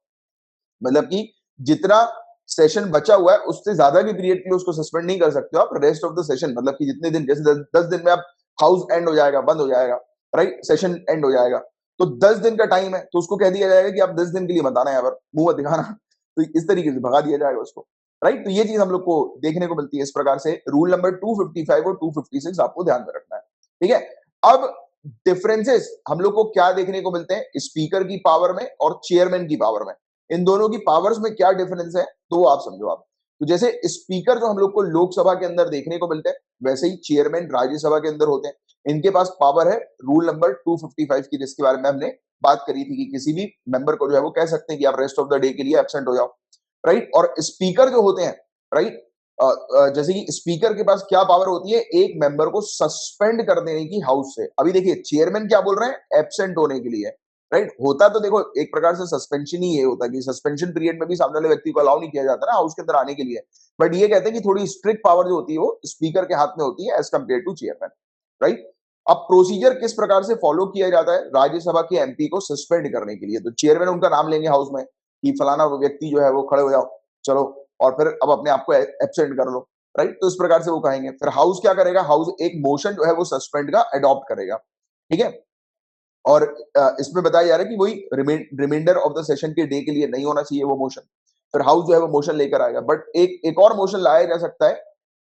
मतलब कि जितना सेशन बचा हुआ है उससे ज्यादा भी पीरियड के लिए उसको सस्पेंड नहीं कर सकते हो आप, रेस्ट ऑफ द सेशन, मतलब कि जितने दिन, जैसे 10 दिन में आप हाउस एंड हो जाएगा, बंद हो जाएगा, राइट, सेशन एंड हो जाएगा, तो 10 दिन का टाइम है, तो उसको कह दिया जाएगा कि आप 10 दिन के लिए मत आना, यहाँ पर मुंह मत दिखाना। तो इस तरीके से भगा दिया जाएगा उसको, राइट। तो ये चीज हम लोग को देखने को मिलती है इस प्रकार से। रूल नंबर 255 और 256 आपको ध्यान में रखना है, ठीक है। अब डिफरेंसेस हम लोग को क्या देखने को मिलते हैं स्पीकर की पावर में और चेयरमैन की पावर में, इन दोनों की पावर्स में क्या डिफरेंस है तो वो आप समझो। आप तो जैसे स्पीकर जो हम लोग को लोकसभा के अंदर देखने को मिलते हैं, वैसे ही चेयरमैन राज्यसभा के अंदर होते हैं। इनके पास पावर है रूल नंबर 255 की, जिसके बारे में हमने बात करी थी कि किसी भी मेंबर को जो है वो कह सकते हैं कि आप रेस्ट ऑफ द डे के लिए एब्सेंट हो जाओ, राइट। और स्पीकर जो होते हैं, राइट, जैसे कि स्पीकर के पास क्या पावर होती है, एक मेंबर को सस्पेंड कर देने की हाउस से। अभी देखिए चेयरमैन क्या बोल रहे हैं, एब्सेंट होने के लिए, राइट। होता तो देखो एक प्रकार से सस्पेंशन ही ये होता है कि सस्पेंशन पीरियड में भी सामने वाले व्यक्ति को अलाउ नहीं किया जाता ना हाउस के अंदर आने के लिए, बट ये कहते हैं कि थोड़ी स्ट्रिक्ट पावर जो होती है वो स्पीकर के हाथ में होती है as compare to chairman, right. अब प्रोसीजर किस प्रकार से फॉलो किया जाता है राज्यसभा के एमपी को सस्पेंड करने के लिए, तो चेयरमैन उनका नाम लेंगे हाउस में कि फलाना व्यक्ति जो है वो खड़े हो जाओ, चलो, और फिर अब अपने आप को एब्सेंट कर लो, राइट। तो इस प्रकार से वो कहेंगे। फिर हाउस क्या करेगा, हाउस एक मोशन जो है वो सस्पेंड का अडॉप्ट करेगा, ठीक है। और इसमें बताया जा रहा है कि वही रिमाइंडर ऑफ द सेशन के डे के लिए नहीं होना चाहिए वो मोशन। फिर हाउस जो है वो मोशन लेकर आएगा, बट एक और मोशन लाया जा सकता है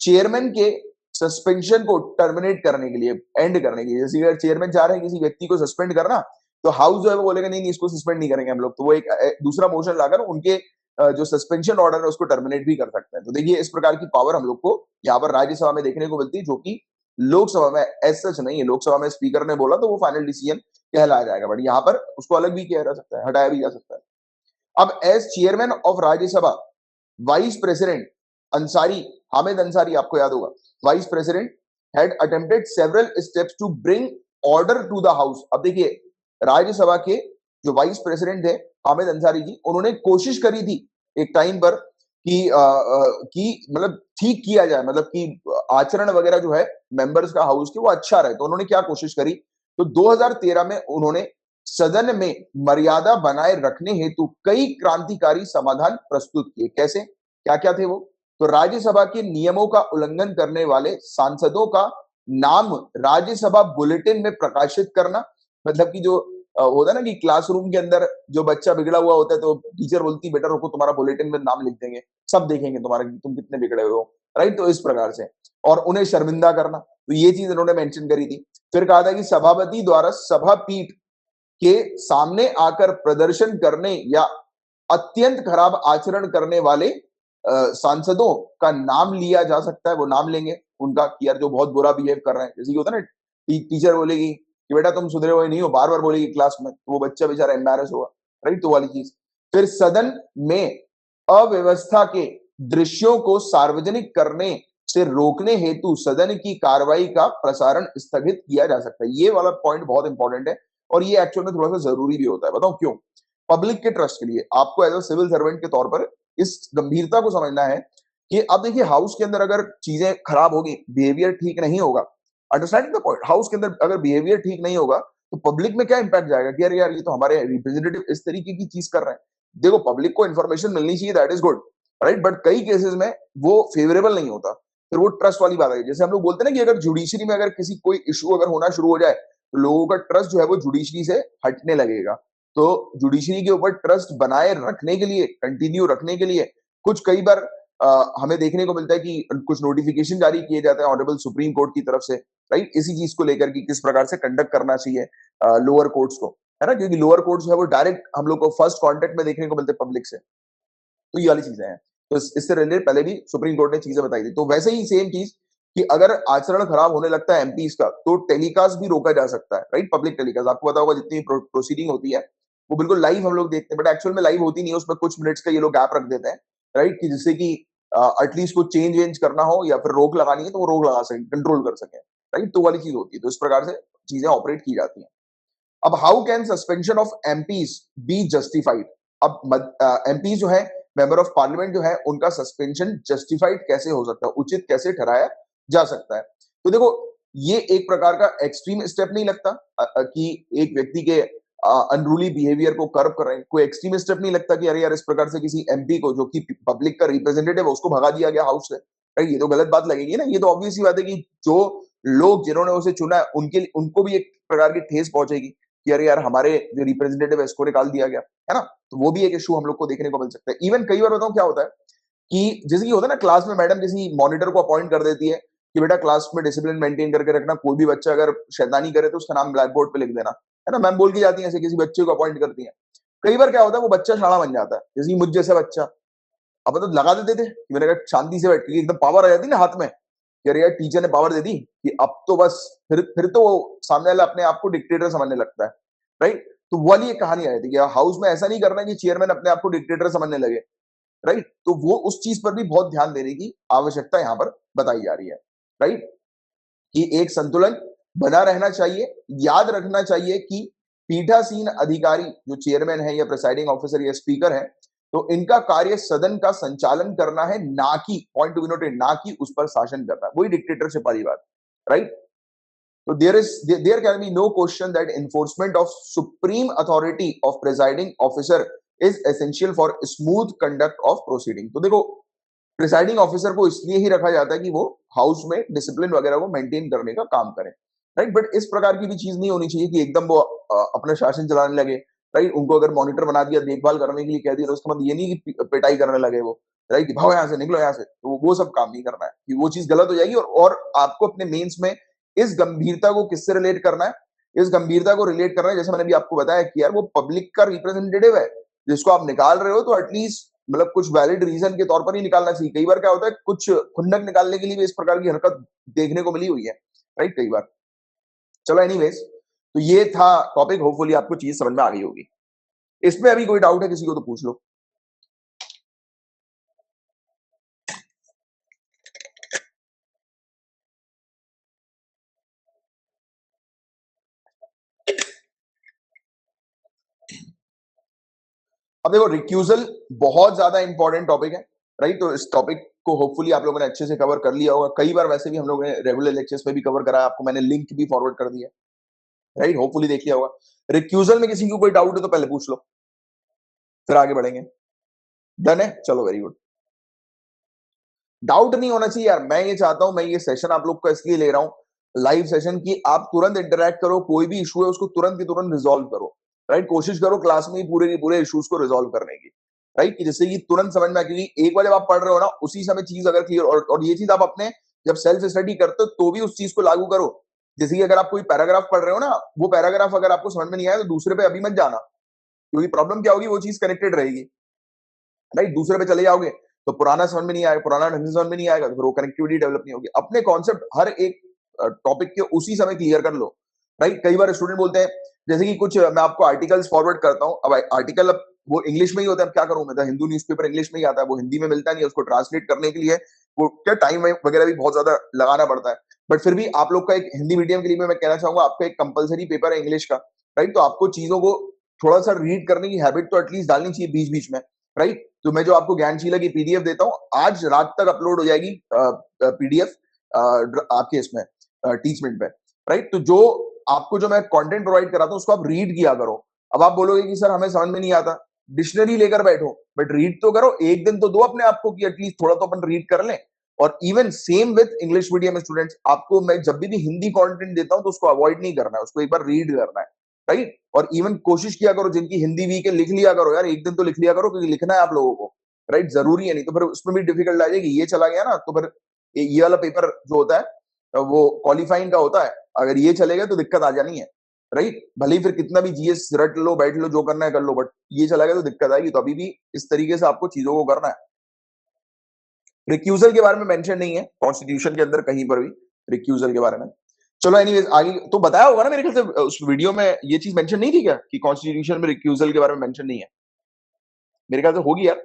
चेयरमैन के सस्पेंशन को टर्मिनेट करने के लिए, एंड करने के लिए। जैसे अगर चेयरमैन चाह रहे हैं किसी व्यक्ति को सस्पेंड करना, तो हाउस जो है वो बोलेगा नहीं नहीं इसको सस्पेंड नहीं करेंगे हम लोग, तो वो एक दूसरा मोशन लाकर उनके जो सस्पेंशन ऑर्डर है उसको टर्मिनेट भी कर सकते हैं। तो देखिए इस प्रकार की पावर हम लोग को यहाँ पर राज्यसभा में देखने को मिलती है, जो कि लोकसभा में एज सच नहीं है। लोकसभा में स्पीकर ने बोला तो वो फाइनल डिसीजन कहलाया जाएगा, बट यहाँ पर उसको अलग भी किया जा सकता है, हटाया भी जा सकता है। अब as chairman of Rajya Sabha, vice president Ansari, Hamid Ansari आपको याद होगा, vice president had attempted several steps to bring order to the house. अब देखिए राज्यसभा के जो वाइस प्रेसिडेंट थे हामिद अंसारी जी, उन्होंने कोशिश करी थी एक टाइम पर कि मतलब ठीक किया जाए, मतलब कि आचरण वगैरह जो है मेंबर्स का हाउस के वो अच्छा रहे। तो उन्होंने क्या कोशिश करी, तो 2013 में उन्होंने सदन में मर्यादा बनाए रखने हेतु कई क्रांतिकारी समाधान प्रस्तुत किए। कैसे, क्या क्या थे वो, तो राज्यसभा के नियमों का उल्लंघन करने वाले सांसदों का नाम राज्यसभा बुलेटिन में प्रकाशित करना। मतलब कि जो होता है ना कि क्लासरूम के अंदर जो बच्चा बिगड़ा हुआ होता है तो टीचर बोलती है बेटा रुको तुम्हारा बुलेटिन में नाम लिख देंगे, सब देखेंगे तुम्हारा तुम कितने बिगड़े हुए हो, राइट। तो इस प्रकार से, और उन्हें शर्मिंदा करना, तो ये चीज इन्होंने मेंशन करी थी। फिर कहा था कि सभापति द्वारा सभा पीठ के सामने आकर प्रदर्शन करने या अत्यंत खराब आचरण करने वाले सांसदों का नाम लिया जा सकता है। वो नाम लेंगे उनका कि यार जो बहुत बुरा बिहेव कर रहे हैं, जैसे कि होता है ना टीचर बोलेगी कि बेटा तुम सुधरे हुए नहीं हो, बार बार बोलेगी क्लास में, तो वो बच्चा बेचारा एम्बैरेस होगा, राइट। तो वाली चीज। फिर सदन में अव्यवस्था के दृश्यों को सार्वजनिक करने से रोकने हेतु सदन की कार्रवाई का प्रसारण स्थगित किया जा सकता है। ये वाला पॉइंट बहुत इंपॉर्टेंट है और ये एक्चुअल में थोड़ा सा जरूरी भी होता है। बताओ क्यों, पब्लिक के ट्रस्ट के लिए आपको एज अ सिविल सर्वेंट के तौर पर इस गंभीरता को समझना है कि अब देखिए हाउस के अंदर अगर चीजें खराब होगी, बिहेवियर ठीक नहीं होगा, अंडरस्टैंडिंग द पॉइंट, हाउस के अंदर अगर बिहेवियर ठीक नहीं होगा तो पब्लिक में क्या इंपैक्ट जाएगा कि अरे यार ये तो हमारे रिप्रेजेंटेटिव इस तरीके की चीज कर रहे हैं। देखो पब्लिक को इन्फॉर्मेशन मिलनी चाहिए, that is good, right, but कई केसेस में वो फेवरेबल नहीं होता। फिर वो ट्रस्ट वाली बात है, जैसे हम लोग बोलते हैं ना कि अगर जुडिशरी में अगर किसी कोई इशू अगर होना शुरू हो जाए तो लोगों का ट्रस्ट जो है वो जुडिशरी से हटने लगेगा। तो जुडिशरी के ऊपर ट्रस्ट बनाए रखने के लिए, कंटिन्यू रखने के लिए कुछ कई बार हमें देखने को मिलता है कि कुछ नोटिफिकेशन जारी किए जाते हैं ऑनरेबल सुप्रीम कोर्ट की तरफ से, राइट, इसी चीज को लेकर कि किस प्रकार से कंडक्ट करना चाहिए लोअर कोर्ट्स को, है ना, क्योंकि लोअर कोर्ट्स जो है वो डायरेक्ट हम लोग को फर्स्ट कांटेक्ट में देखने को मिलते हैं पब्लिक से। तो ये वाली चीजें हैं। तो इससे रिलेटेड पहले भी सुप्रीम कोर्ट ने चीजें बताई थी। तो वैसे ही सेम चीज कि अगर आचरण खराब होने लगता है एमपीज का तो टेलीकास्ट भी रोका जा सकता है, राइट। पब्लिक टेलीकास्ट आपको पता होगा जितनी प्रोसीडिंग होती है वो बिल्कुल लाइव हम लोग देखते हैं, बट एक्चुअल में लाइव होती नहीं है, उसमें कुछ मिनट्स का ये लोग गैप रख देते हैं, राइट, कि जिससे कि एटलीस्ट कुछ चेंज वेंज करना हो या फिर रोक लगानी है तो वो रोक लगा सके, कंट्रोल कर सके, राइट। तो वाली चीज होती है। तो इस प्रकार से चीजें ऑपरेट की जाती हैं। अब how can suspension of MPs be justified. अब एमपी जो है मेंबर ऑफ पार्लियामेंट जो है उनका सस्पेंशन जस्टिफाइड कैसे हो सकता है, उचित कैसे ठहराया जा सकता है। तो देखो ये एक प्रकार का एक्सट्रीम स्टेप नहीं लगता कि एक व्यक्ति के अनरूली बिहेवियर को कर्व कर रहे हैं, कोई एक्सट्रीम स्टेप नहीं लगता कि अरे यार इस प्रकार से किसी एमपी को जो कि पब्लिक का रिप्रेजेंटेटिव है उसको भगा दिया गया हाउस से, राइट। ये तो गलत बात लगेगी ना, ये तो ऑब्वियस ही बात है कि जो लोग जिन्होंने उसे चुना है उनके उनको भी एक प्रकार की ठेस पहुंचेगी कि अरे यार हमारे जो रिप्रेजेंटेटिव है इसको निकाल दिया गया, है ना। तो वो भी एक इशू हम लोग को देखने को मिल सकता है। इवन कई बार बताऊं क्या होता है कि जैसे कि होता है ना क्लास में मैडम किसी मॉनिटर को अपॉइंट कर देती है कि बेटा क्लास में डिसिप्लिन मेंटेन करके रखना, कोई भी बच्चा अगर शैतानी करे तो उसका नाम ब्लैक बोर्ड पे लिख देना, है ना। मैम बोल के जाती है ऐसे किसी बच्चे को अपॉइंट करती है। कई बार क्या होता है वो बच्चा शाणा बन जाता है, जैसे कि मुझ जैसा बच्चा। अब तो लगा देते थे कि मैंने कहा शांति से बैठ के, एकदम पावर आ जाती ना हाथ में कि अरे यार टीचर ने पावर दे दी कि अब तो बस, फिर तो वो सामने वाला अपने आप को डिक्टेटर समझने लगता है, राइट। तो वो वाली एक कहानी आई थी कि हाउस में ऐसा नहीं करना कि चेयरमैन अपने आप को डिक्टेटर समझने लगे, राइट। तो वो उस चीज पर भी बहुत ध्यान देने की आवश्यकता यहाँ पर बताई जा रही है, राइट। कि एक संतुलन बना रहना चाहिए। याद रखना चाहिए कि पीठासीन अधिकारी जो चेयरमैन है या प्रिसाइडिंग ऑफिसर या स्पीकर है, तो इनका कार्य सदन का संचालन करना है, ना कि पॉइंट टू बी नोटेड, ना कि उस पर शासन करना। वही डिक्टेटरशिप वाली बात, right. So there can be no question that enforcement of supreme authority of presiding officer is essential for smooth conduct of proceeding. तो देखो प्रिसाइडिंग ऑफिसर को इसलिए ही रखा जाता है कि वो हाउस में डिसिप्लिन वगैरह को मेंटेन करने का काम करे, राइट। बट इस प्रकार की भी चीज नहीं होनी चाहिए कि एकदम वो अपना शासन चलाने लगे, राइट। उनको अगर मॉनिटर बना दिया, देखभाल करने के लिए कह दिया, तो उसका मतलब ये नहीं कि पिटाई करने लगे वो, राइट। भागो यहाँ से, निकलो यहाँ से, तो वो सब काम नहीं करना है कि वो चीज गलत हो जाएगी। और आपको अपने मेंस में इस गंभीरता को किससे रिलेट करना है? इस गंभीरता को रिलेट करना है, जैसे मैंने भी आपको बताया कि यार वो पब्लिक का रिप्रेजेंटेटिव है, जिसको आप निकाल रहे हो, तो एटलीस्ट मतलब कुछ वैलिड रीजन के तौर पर ही निकालना चाहिए। कई बार क्या होता है कुछ खुन्नक निकालने के लिए भी इस प्रकार की हरकत देखने को मिली हुई है, राइट, कई बार। चलो एनीवेज, तो ये था टॉपिक, होपफुली आपको चीज समझ में आ गई होगी। इसमें अभी कोई डाउट है किसी को तो पूछ लो। अब देखो रिक्यूजल बहुत ज्यादा इंपॉर्टेंट टॉपिक है, राइट। तो इस टॉपिक को होपफुली आप लोगों ने अच्छे से कवर कर लिया होगा। कई बार वैसे भी हम लोगों ने रेगुलर लेक्चर्स में भी कवर कराया, आपको मैंने लिंक भी फॉरवर्ड कर दिया, राइट, होपफुली देख लिया होगा। रिक्यूजल में किसी को कोई डाउट है तो पहले पूछ लो, फिर आगे बढ़ेंगे। डन है, चलो वेरी गुड। डाउट नहीं होना चाहिए यार। मैं ये चाहता हूं, मैं ये सेशन आप लोग का इसलिए ले रहा हूं, लाइव सेशन, की आप तुरंत इंटरेक्ट करो, कोई भी इशू है उसको तुरंत की तुरंत रिजॉल्व करो, राइट। कोशिश करो क्लास में ही पूरे के पूरे इश्यूज को रिजॉल्व करने की, राइट, कि जिससे कि तुरंत समझ में आए। क्योंकि एक बार जब आप पढ़ रहे हो ना, उसी समय चीज अगर क्लियर, और ये चीज आप अपने जब सेल्फ स्टडी करते हो तो भी उस चीज को लागू करो। जैसे कि अगर आप कोई पैराग्राफ पढ़ रहे हो ना, वो पैराग्राफ अगर आपको समझ में नहीं आया तो दूसरे पे अभी मत जाना, क्योंकि प्रॉब्लम क्या होगी, वो चीज कनेक्टेड रहेगी, राइट। दूसरे पे चले जाओगे तो पुराना समझ में नहीं आएगा, पुराना ढंग से समझ में नहीं आएगा, तो फिर वो कनेक्टिविटी डेवलप नहीं होगी। अपने कॉन्सेप्ट हर एक टॉपिक के उसी समय क्लियर कर लो, राइट। कई बार स्टूडेंट बोलते हैं, जैसे कि कुछ मैं आपको आर्टिकल्स फॉरवर्ड करता हूँ, अब आर्टिकल अब वो इंग्लिश में ही होता है, अब क्या करूं मैं, तो हिंदू न्यूज़पेपर इंग्लिश में ही आता है, वो हिंदी में मिलता नहीं है, उसको ट्रांसलेट करने के लिए वो क्या टाइम वगैरह भी बहुत ज्यादा लगाना पड़ता है। बट फिर भी आप लोग का एक हिंदी मीडियम के लिए मैं कहना चाहूंगा, आपका एक कंपलसरी पेपर है इंग्लिश का, राइट। तो आपको चीजों को थोड़ा सा रीड करने की हैबिट तो एटलीस्ट डालनी चाहिए बीच बीच में, राइट। तो मैं जो आपको ज्ञानशीला की पीडीएफ देता हूँ, आज रात तक अपलोड हो जाएगी पीडीएफ आपके इसमें टीचमेंट पे, राइट। तो जो आपको जो मैं कंटेंट प्रोवाइड कराता हूँ उसको आप रीड किया करो। अब आप बोलोगे कि सर हमें समझ में नहीं आता, डिक्शनरी लेकर बैठो, बट रीड तो करो, एक दिन तो दो अपने आप को कि एटलीस्ट थोड़ा तो अपन रीड कर लें। और even same with English medium students, आपको मैं जब भी हिंदी कंटेंट देता हूं तो उसको अवॉइड नहीं करना है, उसको एक बार रीड करना है, राइट। और इवन कोशिश किया करो, जिनकी हिंदी वीक है लिख लिया करो यार, एक दिन तो लिख लिया करो, क्योंकि लिखना है आप लोगों को, राइट, जरूरी है। नहीं तो फिर उसमें भी डिफिकल्ट आ जाएगी, ये चला गया ना तो फिर ये वाला पेपर जो होता है वो क्वालिफाइंग का होता है, अगर ये चलेगा तो दिक्कत आ जानी है, राइट। भले ही फिर कितना भी जीएस रट लो, बैठ लो, जो करना है कर लो, बट ये चला गया तो दिक्कत आएगी। तो अभी भी इस तरीके से आपको चीजों को करना है। रिक्यूजल के बारे में मेंशन नहीं है कॉन्स्टिट्यूशन के अंदर कहीं पर भी रिक्यूजल के बारे में। चलो एनीवेज आगे तो बताया होगा ना मेरे ख्याल से, उस वीडियो में ये चीज मेंशन नहीं थी क्या कि कॉन्स्टिट्यूशन में रिक्यूजल के बारे में मेंशन नहीं है? मेरे ख्याल से होगी यार,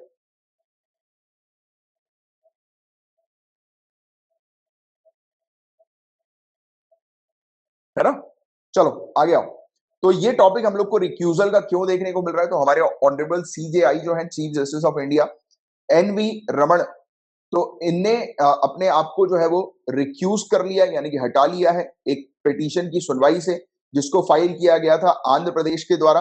है ना। चलो आगे आओ। तो ये टॉपिक हम लोग को रिक्यूजल का क्यों देखने को मिल रहा है, तो हमारे ऑनरेबल सीजेआई जो है, chief justice of India NV Raman, तो इनने अपने आप को जो है वो रिक्यूज कर लिया, यानी कि हटा लिया है एक पिटीशन की सुनवाई से, जिसको फाइल किया गया था आंध्र प्रदेश के द्वारा,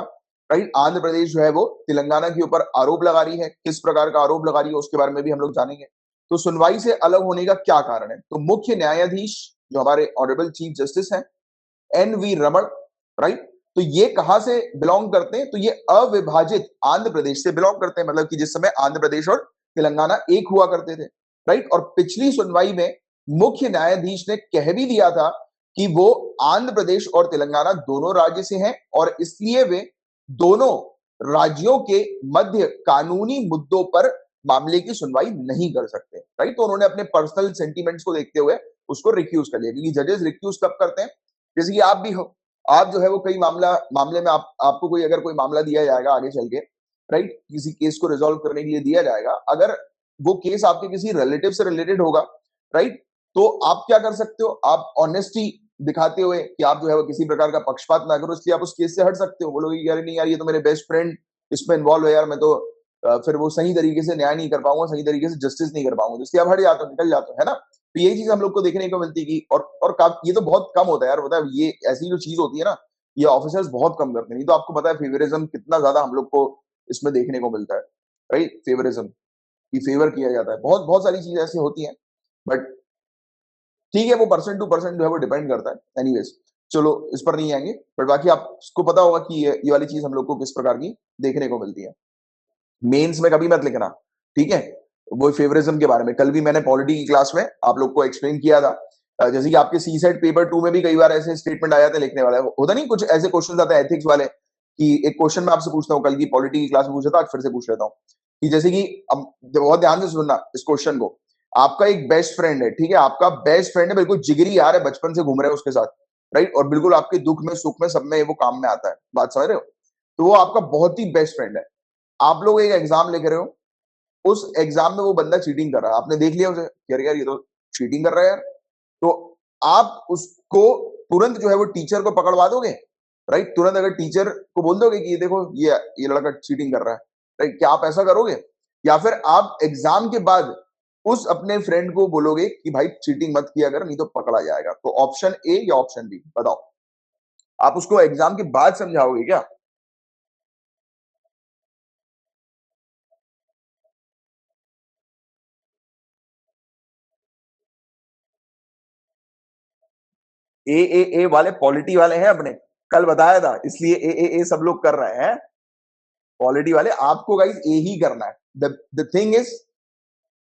राइट। आंध्र प्रदेश जो है वो तेलंगाना के ऊपर आरोप लगा रही है, किस प्रकार का आरोप लगा रही है उसके बारे में भी हम लोग जानेंगे। तो सुनवाई से अलग होने का क्या कारण है, तो मुख्य न्यायाधीश जो हमारे ऑनरेबल चीफ जस्टिस हैं एन वी रमन, राइट। तो ये कहां से बिलोंग करते हैं, तो ये अविभाजित आंध्र प्रदेश से बिलोंग करते हैं, मतलब कि जिस समय आंध्र प्रदेश और तेलंगाना एक हुआ करते थे, राइट। और पिछली सुनवाई में मुख्य न्यायाधीश ने कह भी दिया था कि वो आंध्र प्रदेश और तेलंगाना दोनों राज्य से हैं और इसलिए वे दोनों राज्यों के मध्य कानूनी मुद्दों पर मामले की सुनवाई नहीं कर सकते, राइट। तो उन्होंने अपने पर्सनल सेंटीमेंट्स को देखते हुए उसको रिक्यूज कर लिया, क्योंकि जजेस रिक्यूज कब करते हैं, जैसे कि आप भी हो, आप जो है वो कई मामले में आपको कोई अगर कोई मामला दिया जाएगा आगे चल के, राइट, किसी केस को रिजॉल्व करने के लिए दिया जाएगा, अगर वो केस आपके किसी रिलेटिव से रिलेटेड होगा, राइट, तो आप क्या कर सकते हो, आप ऑनेस्टी दिखाते हुए कि आप जो है वो किसी प्रकार का पक्षपात ना करो, इसलिए आप उस केस से हट सकते हो, बोलोगे यार नहीं यार ये तो मेरे बेस्ट फ्रेंड इसमें इन्वॉल्व है यार, मैं तो फिर वो सही तरीके से न्याय नहीं कर पाऊंगा, सही तरीके से जस्टिस नहीं कर पाऊंगा, इसलिए आप हट जाते हो, निकल जाते हो, है ना। तो यही चीज हम लोग को देखने को मिलती है और ये तो बहुत कम होता है यार, मतलब ये ऐसी जो चीज होती है ना, ये ऑफिसर्स बहुत कम करते हैं। नहीं तो आपको पता है फेवरिज्म कितना ज्यादा हम लोग को इसमें देखने को मिलता है, राइट। फेवरिज्म की फेवर किया जाता है, बहुत बहुत सारी चीजें ऐसी होती हैं, बट ठीक है, वो पर्सन टू पर्सन जो है वो डिपेंड करता है। एनीवेज चलो इस पर नहीं आएंगे, बट बाकी आपको पता होगा कि ये वाली चीज हम लोग को किस प्रकार की देखने को मिलती है। मेंस में कभी मत लिखना, ठीक है, वो फेवरिज्म के बारे में कल भी मैंने पॉलिटी की क्लास में आप लोग को एक्सप्लेन किया था। जैसे कि आपके सी सेट पेपर 2 में भी कई बार ऐसे स्टेटमेंट आ जाते हैं लिखने वाले, होता नहीं, कुछ ऐसे क्वेश्चन आते हैं एथिक्स वाले, कि एक क्वेश्चन मैं आपसे पूछता हूँ, कल की पॉलिटी की क्लास में पूछा था, आज फिर से पूछ लेता हूँ, कि जैसे कि अब बहुत ध्यान से सुनना इस क्वेश्चन को। आपका एक बेस्ट फ्रेंड है, ठीक है, आपका बेस्ट फ्रेंड है, बिल्कुल जिगरी यार है, बचपन से घूम रहे हो उसके साथ, राइट, और बिल्कुल आपके दुख में सुख में सब में वो काम में आता है, बात समझ रहे हो। तो वो आपका बहुत ही बेस्ट फ्रेंड है, आप लोग एक एग्जाम लिख रहे हो, उस एग्जाम में वो बंदा चीटिंग कर रहा है, आपने देख लिया उसे, यार यार ये तो चीटिंग कर रहा है यार, तो आप उसको तुरंत जो है वो टीचर को पकड़वा दोगे, राइट, तुरंत अगर टीचर को बोल दोगे कि ये देखो ये लड़का चीटिंग कर रहा है, राइट, क्या आप ऐसा करोगे, या फिर आप एग्जाम के बाद उस अपने फ्रेंड को बोलोगे कि भाई चीटिंग मत किया कर नहीं तो पकड़ा जाएगा। तो ऑप्शन ए या ऑप्शन बी बताओ, आप उसको एग्जाम के बाद समझाओगे क्या। ए वाले पॉलिटी वाले हैं अपने, कल बताया था, इसलिए ए सब लोग कर रहे हैं, पॉलिटी वाले आपको गाइस ए ही करना है। The thing is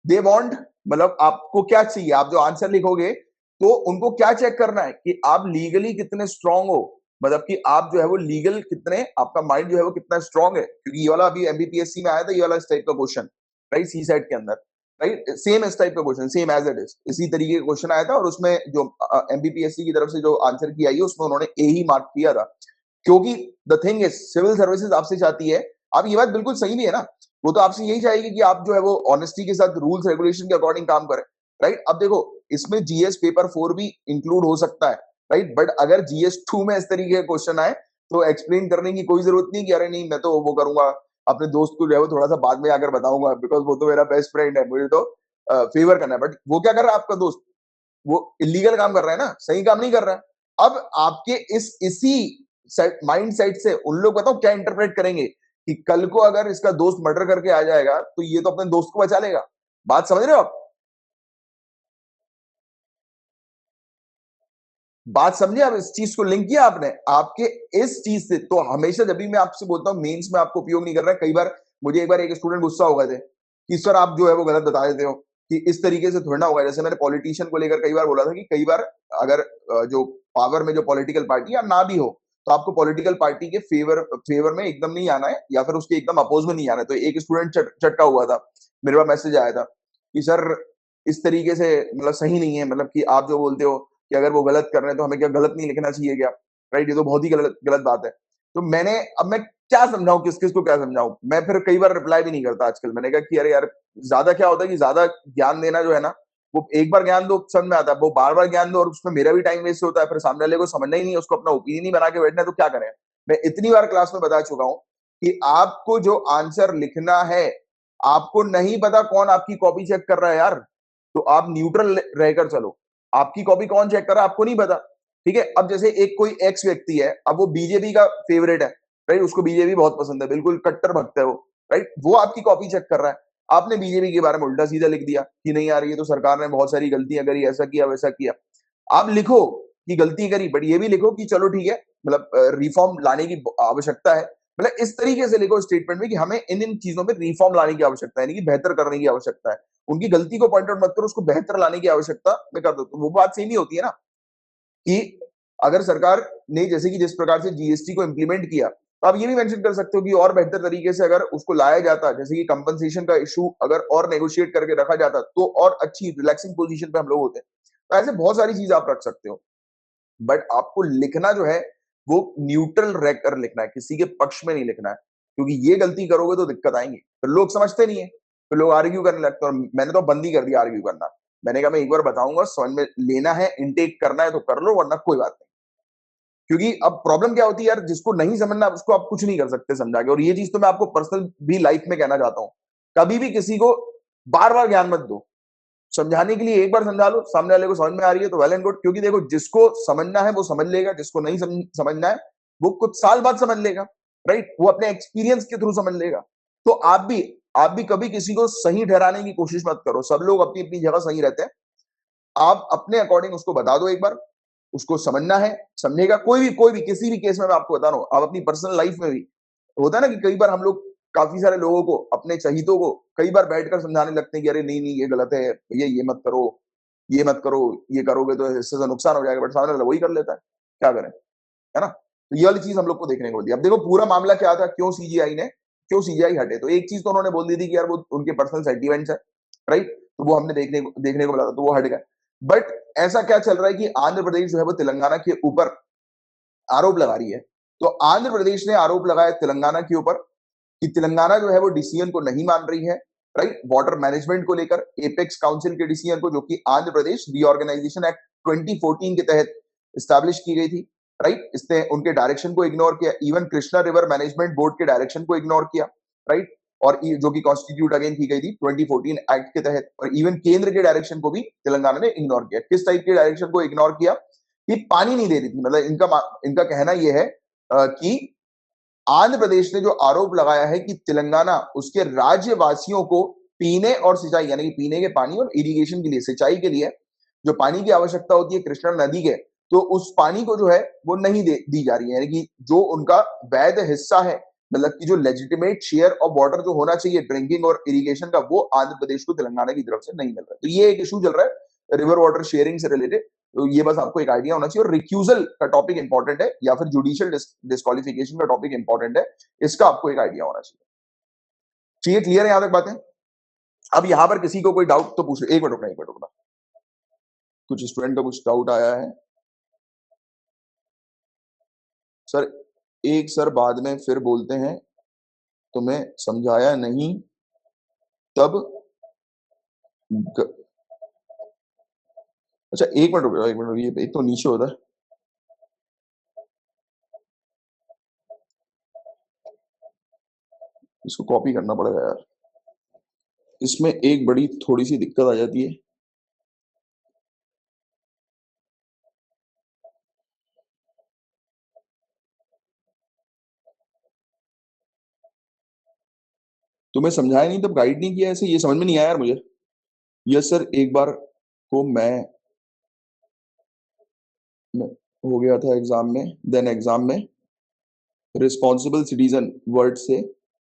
they want, मतलब आपको क्या चाहिए, आप जो आंसर लिखोगे तो उनको क्या चेक करना है कि आप लीगली कितने स्ट्रांग हो, मतलब कि आप जो है वो लीगल कितने, आपका माइंड जो है वो कितना स्ट्रांग है, क्योंकि ये वाला अभी एमबीपीएससी में आया था, ये वाला इस टाइप का क्वेश्चन, राइट, सी सेट के अंदर, राइट, सेम इस टाइप का question, same as it is, इसी तरीके का क्वेश्चन आया था, और उसमें जो एमबीपीएससी की तरफ से जो आंसर की आई है उसमें उन्होंने ए ही मार्क किया था, क्योंकि the thing is civil services आपसे चाहती है, अब ये बात बिल्कुल सही भी है ना, वो तो आपसे यही चाहेगी कि आप जो है वो ऑनेस्टी के साथ रूल्स रेगुलेशन के अकॉर्डिंग काम करें, राइट। अब देखो इसमें जीएस पेपर 4 भी इंक्लूड हो सकता है, राइट, बट अगर जीएस 2 में इस तरीके का क्वेश्चन आए तो एक्सप्लेन करने की कोई जरूरत नहीं कि अरे नहीं मैं तो वो करूंगा, अपने दोस्त को जो है वो थोड़ा सा बाद में आकर बताऊंगा, बिकॉज वो तो मेरा बेस्ट फ्रेंड है, मुझे तो फेवर करना है, बट वो क्या कर रहा है आपका दोस्त, वो इलीगल काम कर रहा है ना, सही काम नहीं कर रहा है। अब आपके इसी माइंड सेट से उन लोग बताओ क्या इंटरप्रेट करेंगे कि कल को अगर इसका दोस्त मर्डर करके आ जाएगा तो ये तो अपने दोस्त को बचा लेगा, बात समझ रहे हो आप, बात समझे आप, इस चीज को लिंक किया आपने आपके इस चीज से। तो हमेशा जब भी मैं आपसे बोलता हूँ मेंस में आपको उपयोग नहीं कर रहा है, कई बार मुझे एक बार एक स्टूडेंट गुस्सा हो गए थे कि सर आप जो है वो गलत बता देते हो, कि इस तरीके से थोड़ा ना होगा, जैसे मैंने पॉलिटिशियन को लेकर कई बार बोला था कि कई बार अगर जो पावर में जो पॉलिटिकल पार्टी या ना भी हो, तो आपको पॉलिटिकल पार्टी के फेवर में एकदम नहीं आना है, या फिर उसके एकदम अपोज में नहीं आना है। तो एक स्टूडेंट चटका हुआ था, मेरे पास मैसेज आया था कि सर इस तरीके से मतलब सही नहीं है, मतलब कि आप जो बोलते हो कि अगर वो गलत कर रहे हैं तो हमें क्या गलत नहीं लिखना चाहिए क्या, राइट, ये तो बहुत ही गलत गलत बात है। तो मैंने, अब मैं क्या समझाऊं, किस किस को क्या समझाऊं, मैं फिर कई बार रिप्लाई भी नहीं करता आजकल, मैंने कहा कि अरे यार ज्यादा क्या होता है कि ज्यादा ज्ञान देना जो है ना, वो एक बार ज्ञान दो समझ में आता है, वो बार बार ज्ञान दो और उसमें मेरा भी टाइम वेस्ट होता है, फिर सामने वाले को समझना ही नहीं, उसको अपना ओपिनियन ही बना के बैठना है, तो क्या करें। मैं इतनी बार क्लास में बता चुका हूं कि आपको जो आंसर लिखना है, आपको नहीं पता कौन आपकी कॉपी चेक कर रहा है यार, तो आप न्यूट्रल रहकर चलो, आपकी कॉपी कौन चेक कर रहा है आपको नहीं पता, ठीक है। अब जैसे एक कोई एक्स व्यक्ति है, अब वो बीजेपी का फेवरेट है, राइट, उसको बीजेपी बहुत पसंद है, बिल्कुल कट्टर भक्त है वो, राइट, वो आपकी कॉपी चेक कर रहा है, आपने बीजेपी के बारे में उल्टा सीधा लिख दिया कि नहीं यार ये तो सरकार ने बहुत सारी गलतियां करी, ऐसा किया वैसा किया। आप लिखो कि गलती करी, बट ये भी लिखो कि चलो ठीक है, मतलब रिफॉर्म लाने की आवश्यकता है, मतलब इस तरीके से लिखो स्टेटमेंट में कि हमें इन इन चीजों में रिफॉर्म लाने की आवश्यकता है, यानी कि बेहतर करने की आवश्यकता है। उनकी गलती को पॉइंट आउट मत करो, उसको बेहतर लाने की आवश्यकता में कर दो। तो वो बात सेम ही होती है ना कि अगर सरकार ने जैसे कि जिस प्रकार से जीएसटी को इंप्लीमेंट किया, तो आप ये भी मेंशन कर सकते हो कि और बेहतर तरीके से अगर उसको लाया जाता, जैसे कि कंपनसेशन का इशू अगर और नेगोशिएट करके रखा जाता, तो और अच्छी रिलैक्सिंग पोजीशन पे हम लोग होते। तो ऐसे बहुत सारी चीज आप रख सकते हो, बट आपको लिखना जो है वो न्यूट्रल रहकर लिखना है, किसी के पक्ष में नहीं लिखना है, क्योंकि ये गलती करोगे तो दिक्कत आएंगी। तो लोग समझते नहीं है, तो लोग आर्ग्यू करने लगते हैं, और मैंने तो बंद ही कर दिया आर्ग्यू करना। मैंने कहा मैं एक बार बताऊंगा, समझ में लेना है, इनटेक करना है तो कर लो, वरना कोई बात नहीं। क्योंकि अब प्रॉब्लम क्या होती है यार, जिसको नहीं समझना उसको आप कुछ नहीं कर सकते समझा के। और ये चीज तो मैं आपको पर्सनल भी लाइफ में कहना चाहता हूं, कभी भी किसी को बार बार ज्ञान मत दो। समझाने के लिए एक बार समझा लो, सामने वाले को समझ में आ रही है तो वेल एंड गुड, क्योंकि देखो जिसको समझना है वो समझ लेगा, जिसको नहीं समझना है वो कुछ साल बाद समझ लेगा, राइट, वो अपने एक्सपीरियंस के थ्रू समझ लेगा। तो आप भी कभी किसी को सही ठहराने की कोशिश मत करो, सब लोग अपनी अपनी जगह सही रहते हैं। आप अपने अकॉर्डिंग उसको बता दो एक बार, उसको समझना है, समझेगा। कोई भी किसी भी केस में मैं आपको बता रहा हूं, आप अपनी पर्सनल लाइफ में भी होता है ना कि कई बार हम लोग काफी सारे लोगों को, अपने चहितों को कई बार बैठकर समझाने लगते हैं कि अरे नहीं नहीं ये गलत है, ये मत करो, ये मत करो, ये करोगे तो इससे तो नुकसान हो जाएगा, बट सामने वाला वही कर लेता है, क्या करें, है ना। तो ये वाली चीज हम लोग को देखने को मिलती है। अब देखो पूरा मामला क्या था, क्यों सीजीआई हटे, तो एक चीज तो उन्होंने बोल दी थी कि यार वो उनके पर्सनल सेंटीमेंट्स है, राइट, तो वो हमने देखने को मिला था, तो वो हट गए। बट ऐसा क्या चल रहा है कि आंध्र प्रदेश जो है वो तेलंगाना के ऊपर आरोप लगा रही है। तो आंध्र प्रदेश ने आरोप लगाया तेलंगाना के ऊपर कि तेलंगाना जो है वो डिसीजन को नहीं मान रही है, राइट, वाटर मैनेजमेंट को लेकर एपेक्स काउंसिल के डिसीजन को, जो कि आंध्र प्रदेश रीऑर्गेनाइजेशन एक्ट 2014 के तहत स्टैब्लिश की गई थी, राइट। इसने उनके डायरेक्शन को इग्नोर किया, even Krishna river management board के डायरेक्शन को इग्नोर किया, राइट, और जो कि कॉन्स्टिट्यूट अगेन की गई थी 2014 एक्ट के तहत, और इवन केंद्र के डायरेक्शन को भी तेलंगाना ने इग्नोर किया। किस टाइप के डायरेक्शन को इग्नोर किया कि पानी नहीं दे रही थी, मतलब इनका कहना यह है कि आंध्र प्रदेश ने जो आरोप लगाया है कि तेलंगाना उसके राज्यवासियों को पीने और सिंचाई, यानी कि पीने के पानी और इरिगेशन के लिए, सिंचाई के लिए जो पानी की आवश्यकता होती है कृष्णा नदी के, तो उस पानी को जो है वो नहीं दी जा रही है, यानी कि जो उनका वैध हिस्सा है, मतलब कि जो लेजिटिमेट शेयर ऑफ वाटर जो होना चाहिए ड्रिंकिंग और इरिगेशन का, वो आंध्र प्रदेश को तेलंगाना की तरफ से नहीं मिल रहा है। तो ये एक इशू चल रहा है रिवर वाटर शेयरिंग से रिलेटेड। तो ये बस आपको एक आइडिया होना चाहिए। और रिक्यूजल का टॉपिक इंपॉर्टेंट है, या फिर जुडिशियल डिस्क्वालिफिकेशन का टॉपिक इंपॉर्टेंट है, इसका आपको एक आइडिया होना चाहिए। चलिए, क्लियर है यहां तक बातें। अब यहां पर किसी को कोई डाउट तो पूछ, एक मिनट रुकना, एक मिनट रुकना, कुछ स्टूडेंट का कुछ डाउट आया है सर। एक सर बाद में फिर बोलते हैं तुम्हें समझाया नहीं तब ग... अच्छा एक मिनट रुक जाओ, एक मिनट, ये एक तो नीचे होता है, इसको कॉपी करना पड़ेगा यार, इसमें एक बड़ी थोड़ी सी दिक्कत आ जाती है। तुम्हें समझाया नहीं तब गाइड नहीं किया, ऐसे ये समझ में नहीं आया यार मुझे। यस सर, एक बार को मैं हो गया था एग्जाम में, देन एग्जाम में रिस्पॉन्सिबल सिटीजन वर्ड से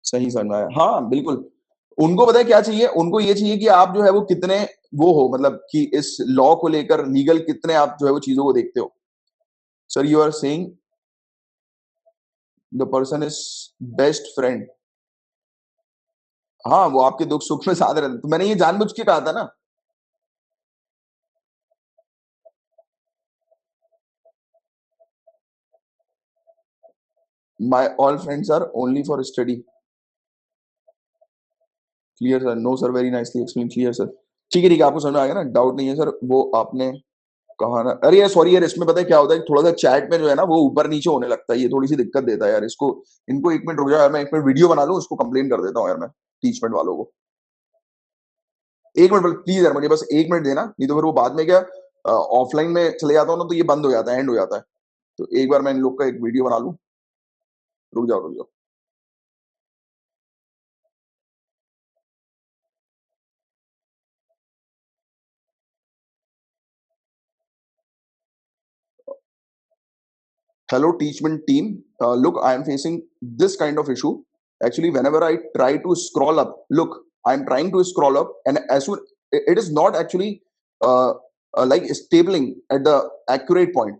सही समझ में आया। हाँ बिल्कुल, उनको पता है क्या चाहिए, उनको ये चाहिए कि आप जो है वो कितने वो हो, मतलब कि इस लॉ को लेकर लीगल कितने आप जो है वो चीजों को देखते हो। Sir you are saying the person is best friend. हाँ, वो आपके दुख सुख में साथ रहता है, तो मैंने ये जानबूझ के कहा था ना। My all friends are only for study. Clear sir, no sir, very nicely explain, clear sir. ठीक है, आपको समझ में आ गया ना, डाउट नहीं है सर। वो आपने कहा ना, अरे यार सॉरी यार, इसमें पता है क्या होता है, थोड़ा सा चैट में जो है ना वो ऊपर नीचे होने लगता है, ये थोड़ी सी दिक्कत देता है यार। इसको इनको एक मिनट रुक जाओ यार, मैं एक मिनट वीडियो बना लूं, उसको कंप्लेन कर देता हूँ यार मैं टीचमेंट वालों को। एक मिनट प्लीज यार, मुझे बस एक मिनट देना, नहीं तो फिर वो बाद में क्या ऑफलाइन में चले जाता हूँ ना, तो ये बंद हो जाता है, एंड हो जाता है। तो एक बार मैं इन लोग का एक वीडियो बना लूं, रुक जाओ रुक जाओ। Hello, Teachment team. Look, I am facing this kind of issue. Actually, whenever I try to scroll up, look, I'm trying to scroll up, and as soon it is not actually uh, like stabling at the accurate point.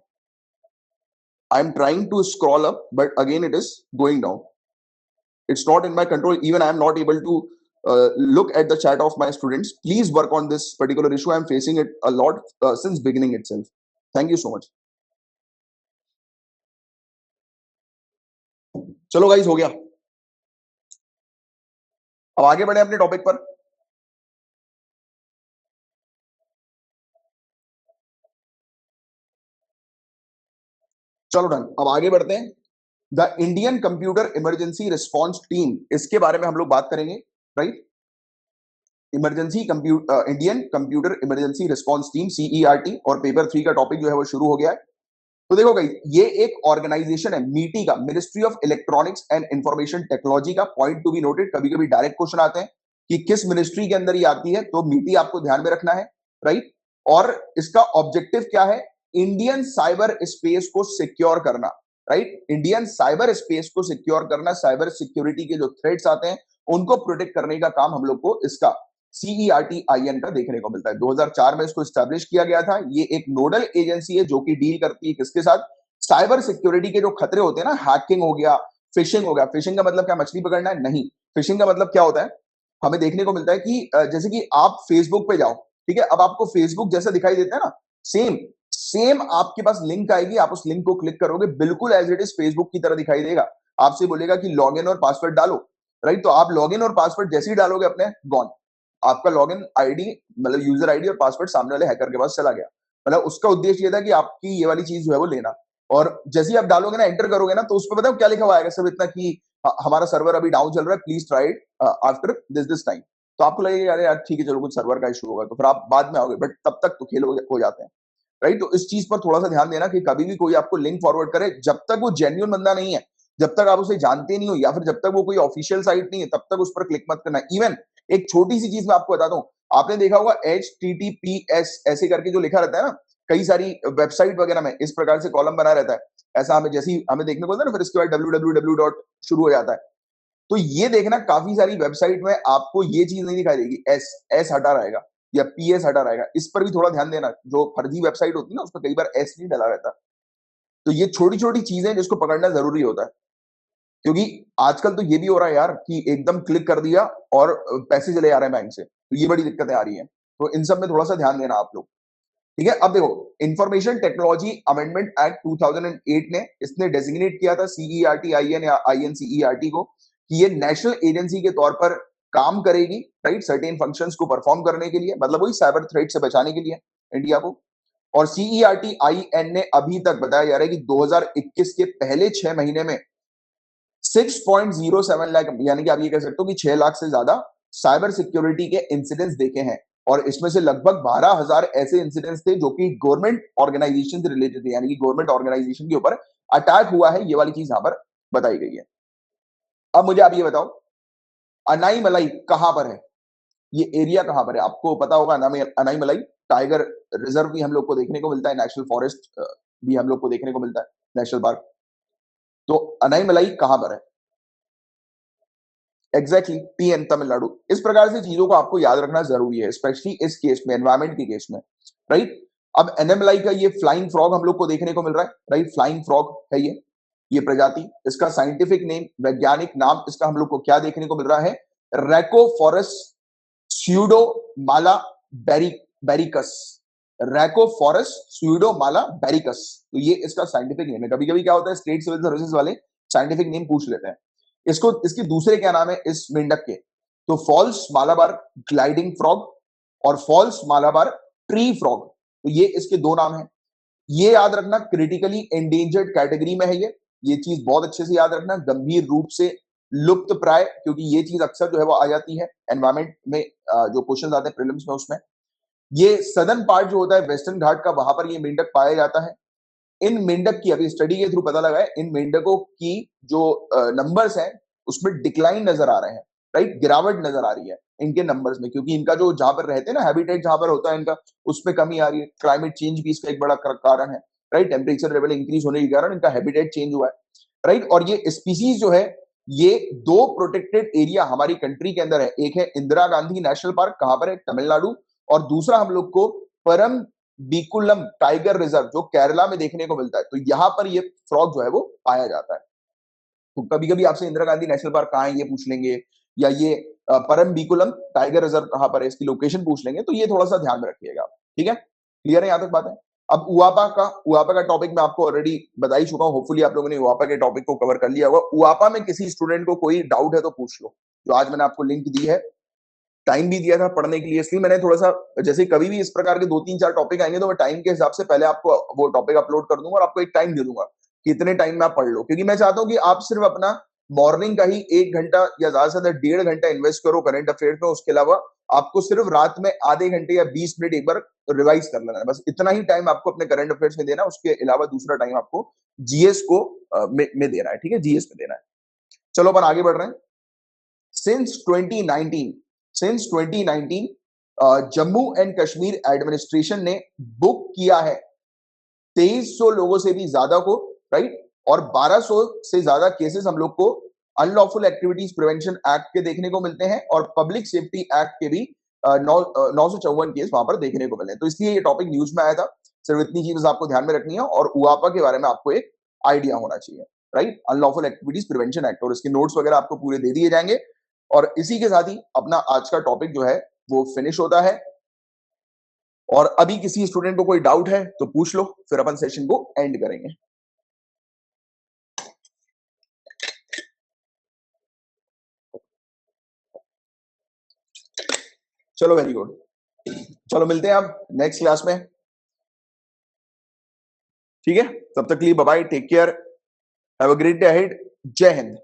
I'm trying to scroll up, but again, it is going down. It's not in my control. Even I am not able to look at the chat of my students. Please work on this particular issue. I'm facing it a lot since beginning itself. Thank you so much. चलो guys, हो गया. अब आगे बढ़े अपने topic पर. चलो done. अब आगे बढ़ते हैं. The Indian computer emergency response team, इसके बारे में हम लोग बात करेंगे. Right. Indian computer emergency response team, CERT, और पेपर 3 का टॉपिक जो है वो शुरू हो गया है. तो देखो गाइस, ये एक ऑर्गेनाइजेशन है, मीटी का, ministry of electronics and information technology का. Point to be noted. कभी कभी डायरेक्ट क्वेश्चन आते हैं कि किस मिनिस्ट्री के अंदर ये आती है, तो मीटी आपको ध्यान में रखना है. राइट. और इसका ऑब्जेक्टिव क्या है? इंडियन साइबर स्पेस को सिक्योर करना. राइट. इंडियन साइबर स्पेस को सिक्योर करना, साइबर सिक्योरिटी के जो थ्रेट्स आते हैं उनको प्रोटेक्ट करने का काम हम लोग को इसका CERT-IN का देखने को मिलता है. 2004 में इसको स्टैब्लिश किया गया था. ये एक नोडल एजेंसी है जो कि डील करती है किसके साथ? साइबर सिक्योरिटी के जो खतरे होते हैं ना, हैकिंग हो गया, फिशिंग हो गया. फिशिंग का मतलब क्या? मछली पकड़ना है? नहीं. फिशिंग का मतलब क्या होता है? हमें देखने को मिलता है कि जैसे कि आप फेसबुक पे जाओ, ठीक है, अब आपको फेसबुक जैसा दिखाई देता है ना, सेम सेम आपके पास लिंक आएगी, आप उस लिंक को क्लिक करोगे, बिल्कुल एज इट इज फेसबुक की तरह दिखाई देगा. आपसे बोलेगा कि लॉगिन और पासवर्ड डालो. राइट. तो आप लॉगिन और पासवर्ड जैसे ही डालोगे अपने, गॉन, आपका लॉगिन आईडी, मतलब यूजर आईडी और पासवर्ड सामने वाले हैकर के पास चला गया. मतलब उसका उद्देश्य ये था कि आपकी ये वाली चीज जो है वो लेना. और जैसे ही आप डालोगे ना, एंटर करोगे ना, तो उस पर बताओ क्या लिखा हुआ आएगा? सिर्फ इतना कि हमारा सर्वर अभी डाउन चल रहा है, please try it after this time. तो आपको लगेगा यार यार ठीक है, चलो कुछ सर्वर का इशू होगा, तो फिर आप बाद में आओगे, बट तब तक तो खेल हो जाते हैं. राइट. तो इस चीज पर थोड़ा सा ध्यान देना कि कभी भी कोई आपको लिंक फॉरवर्ड करे, जब तक वो जेन्युइन बंदा नहीं है, जब तक आप उसे जानते नहीं हो, या फिर जब तक वो कोई ऑफिशियल साइट नहीं है, तब तक उस पर क्लिक मत करना. इवन एक छोटी सी चीज मैं आपको बताता हूं. आपने देखा होगा HTTPS ऐसे करके जो लिखा रहता है ना, कई सारी वेबसाइट वगैरह में इस प्रकार से कॉलम बना रहता है. ऐसा हमें जैसे ही हमें देखने को मिलता है ना, फिर इसके बाद www डॉट शुरू हो जाता है. तो ये देखना, काफी सारी वेबसाइट में आपको ये चीज नहीं दिखाई देगी, एस एस हटा रहेगा या PS हटा रहेगा. इस पर भी थोड़ा ध्यान देना. जो फर्जी वेबसाइट होती है ना, उसमें कई बार एस नहीं डला रहता. तो ये छोटी छोटी चीजें जिसको पकड़ना जरूरी होता है, क्योंकि आजकल तो ये भी हो रहा है यार कि एकदम क्लिक कर दिया और पैसे चले आ रहे हैं बैंक से. तो ये बड़ी दिक्कतें आ रही हैं. तो इन सब में थोड़ा सा ध्यान देना आप लोग. ठीक है. अब देखो, इंफॉर्मेशन टेक्नोलॉजी अमेंडमेंट एक्ट 2008 ने इसने डेजिग्नेट किया था CERT-IN या INCERT को कि ये नेशनल एजेंसी के तौर पर काम करेगी. राइट. सर्टेन फंक्शंस को परफॉर्म करने के लिए, मतलब वही साइबर थ्रेट से बचाने के लिए इंडिया को. और CERT-IN ने अभी तक बताया जा रहा है कि 2021 के पहले 6 महीने में 6.07 लाख, यानी कि आप ये कह सकते हो कि 6 लाख से ज्यादा साइबर सिक्योरिटी के इंसिडेंट्स देखे हैं. और इसमें से लगभग 12,000 ऐसे इंसिडेंट्स थे जो कि गवर्नमेंट ऑर्गेनाइजेशन से रिलेटेड थे, यानी कि गवर्नमेंट ऑर्गेनाइजेशन के ऊपर अटैक हुआ है. ये वाली चीज यहां पर बताई गई है. अब मुझे आप ये बताओ, अनाई मलाई कहां पर है? ये एरिया कहां पर है? आपको पता होगा, अनाई मलाई टाइगर रिजर्व भी हम लोग को देखने को मिलता है, नेशनल फॉरेस्ट भी हम लोग को देखने को मिलता है, नेशनल पार्क. तो अनाई मलाई कहां पर है? Exactly TN, Tamil Nadu. इस प्रकार से चीजों को आपको याद रखना जरूरी है, स्पेशली इस केस में, एनवायरमेंट के केस में. राइट. अब NMLI का ये फ्लाइंग फ्रॉग हम लोग को देखने को मिल रहा है. राइट. फ्लाइंग फ्रॉग है ये प्रजाति. इसका साइंटिफिक नेम, वैज्ञानिक नाम इसका हम लोग को क्या देखने को मिल रहा है? रैकोफोरस स्यूडोमाला बेरिकस. रैकोफोरस स्यूडोमाला बेरिकस. तो ये इसका साइंटिफिक नेम है. कभी कभी क्या होता है, स्टेट सिविल सर्विसेज वाले साइंटिफिक नेम पूछ लेते हैं. इसको, इसके दूसरे क्या नाम है इस मेंढक के? तो फॉल्स मालाबार ग्लाइडिंग फ्रॉग और फॉल्स मालाबार ट्री फ्रॉग. तो ये इसके दो नाम हैं. ये याद रखना, क्रिटिकली एंडेंजर्ड कैटेगरी में है ये चीज बहुत अच्छे से याद रखना. गंभीर रूप से लुप्त प्राय, क्योंकि ये चीज अक्सर जो है वो आ जाती है एनवायरमेंट में, जो क्वेश्चन आते हैं प्रीलिम्स में, उसमें. ये सदर्न पार्ट जो होता है वेस्टर्न घाट का, वहां पर ये मेंढक पाया जाता है. इन मेंढक की अभी स्टडी के थ्रू पता लगा है, इन मेंढकों की जो नंबर्स हैं उसमें डिक्लाइन नजर आ रहे हैं. राइट. गिरावट नजर आ रही है इनके नंबर्स में, क्योंकि इनका जो जहां पर रहते हैं ना, हैबिटेट जहां पर होता है इनका, उसमें कमी आ रही है. क्लाइमेट चेंज भी इसका एक बड़ा कारण है. राइट, टेम्परेचर लेवल इंक्रीज होने के कारण इनका हैबिटेट चेंज हुआ है, राइट। और ये स्पीसीज जो है ये दो प्रोटेक्टेड एरिया हमारी कंट्री के अंदर है, एक है इंदिरा गांधी नेशनल पार्क, कहां पर है, तमिलनाडु, और दूसरा हम लोग को परम बीकुलम टाइगर रिजर्व जो केरला में देखने को मिलता है। तो यहां पर ये फ्रॉग जो है वो पाया जाता है। तो कभी कभी आपसे इंदिरा गांधी नेशनल पार्क कहाँ है ये पूछ लेंगे, या ये परम बीकुलम टाइगर रिजर्व कहां पर है इसकी लोकेशन पूछ लेंगे, तो ये थोड़ा सा ध्यान में रखिएगा, ठीक है, क्लियर है, यहां तक बात है। अब उआपा का टॉपिक मैं आपको ऑलरेडी बता ही चुका हूं, होपफुली आप लोगों ने उआपा के टॉपिक को कवर कर लिया होगा। उआपा में किसी स्टूडेंट को कोई डाउट है तो पूछ लो, जो आज मैंने आपको लिंक दी है, टाइम भी दिया था पढ़ने के लिए, इसलिए मैंने थोड़ा सा, जैसे कभी भी इस प्रकार के 2-3-4 टॉपिक आएंगे तो मैं टाइम के हिसाब से पहले आपको वो टॉपिक अपलोड कर दूंगा और आपको एक टाइम दे दूंगा कि इतने टाइम में आप पढ़ लो, क्योंकि मैं चाहता हूं कि आप सिर्फ अपना मॉर्निंग का ही 1 घंटा या ज्यादा से ज्यादा 1.5 घंटा इन्वेस्ट करो करंट अफेयर्स में, उसके अलावा आपको सिर्फ रात में आधे घंटे या 20 मिनट एक बार रिवाइज कर लेना है, बस इतना ही टाइम आपको अपने करंट अफेयर्स में देना है, उसके अलावा दूसरा टाइम आपको जीएस को में देना है, ठीक है, जीएस में देना है। चलो अपन आगे बढ़ रहे हैं। Since 2019 Jammu and Kashmir administration ने बुक किया है 2300 लोगों से भी ज्यादा को, राइट, और 1200 से ज्यादा केसेस हम लोग को अनलॉफुल एक्टिविटीज प्रिवेंशन एक्ट के देखने को मिलते हैं, और पब्लिक सेफ्टी एक्ट के भी 954 केस वहां पर देखने को मिले हैं। तो इसलिए ये टॉपिक न्यूज में आया था, सिर्फ इतनी चीज आपको ध्यान में रखनी है, और उआपा के बारे में आपको एक आइडिया होना चाहिए, right, unlawful activities prevention act, और इसके नोट्स वगैरह आपको पूरे दे दिए जाएंगे। और इसी के साथ ही अपना आज का टॉपिक जो है वो फिनिश होता है। और अभी किसी स्टूडेंट को कोई डाउट है तो पूछ लो, फिर अपन सेशन को एंड करेंगे। चलो वेरी गुड, चलो मिलते हैं अब नेक्स्ट क्लास में, ठीक है, तब तक के लिए bye bye, take care, have a great day ahead, Jai Hind.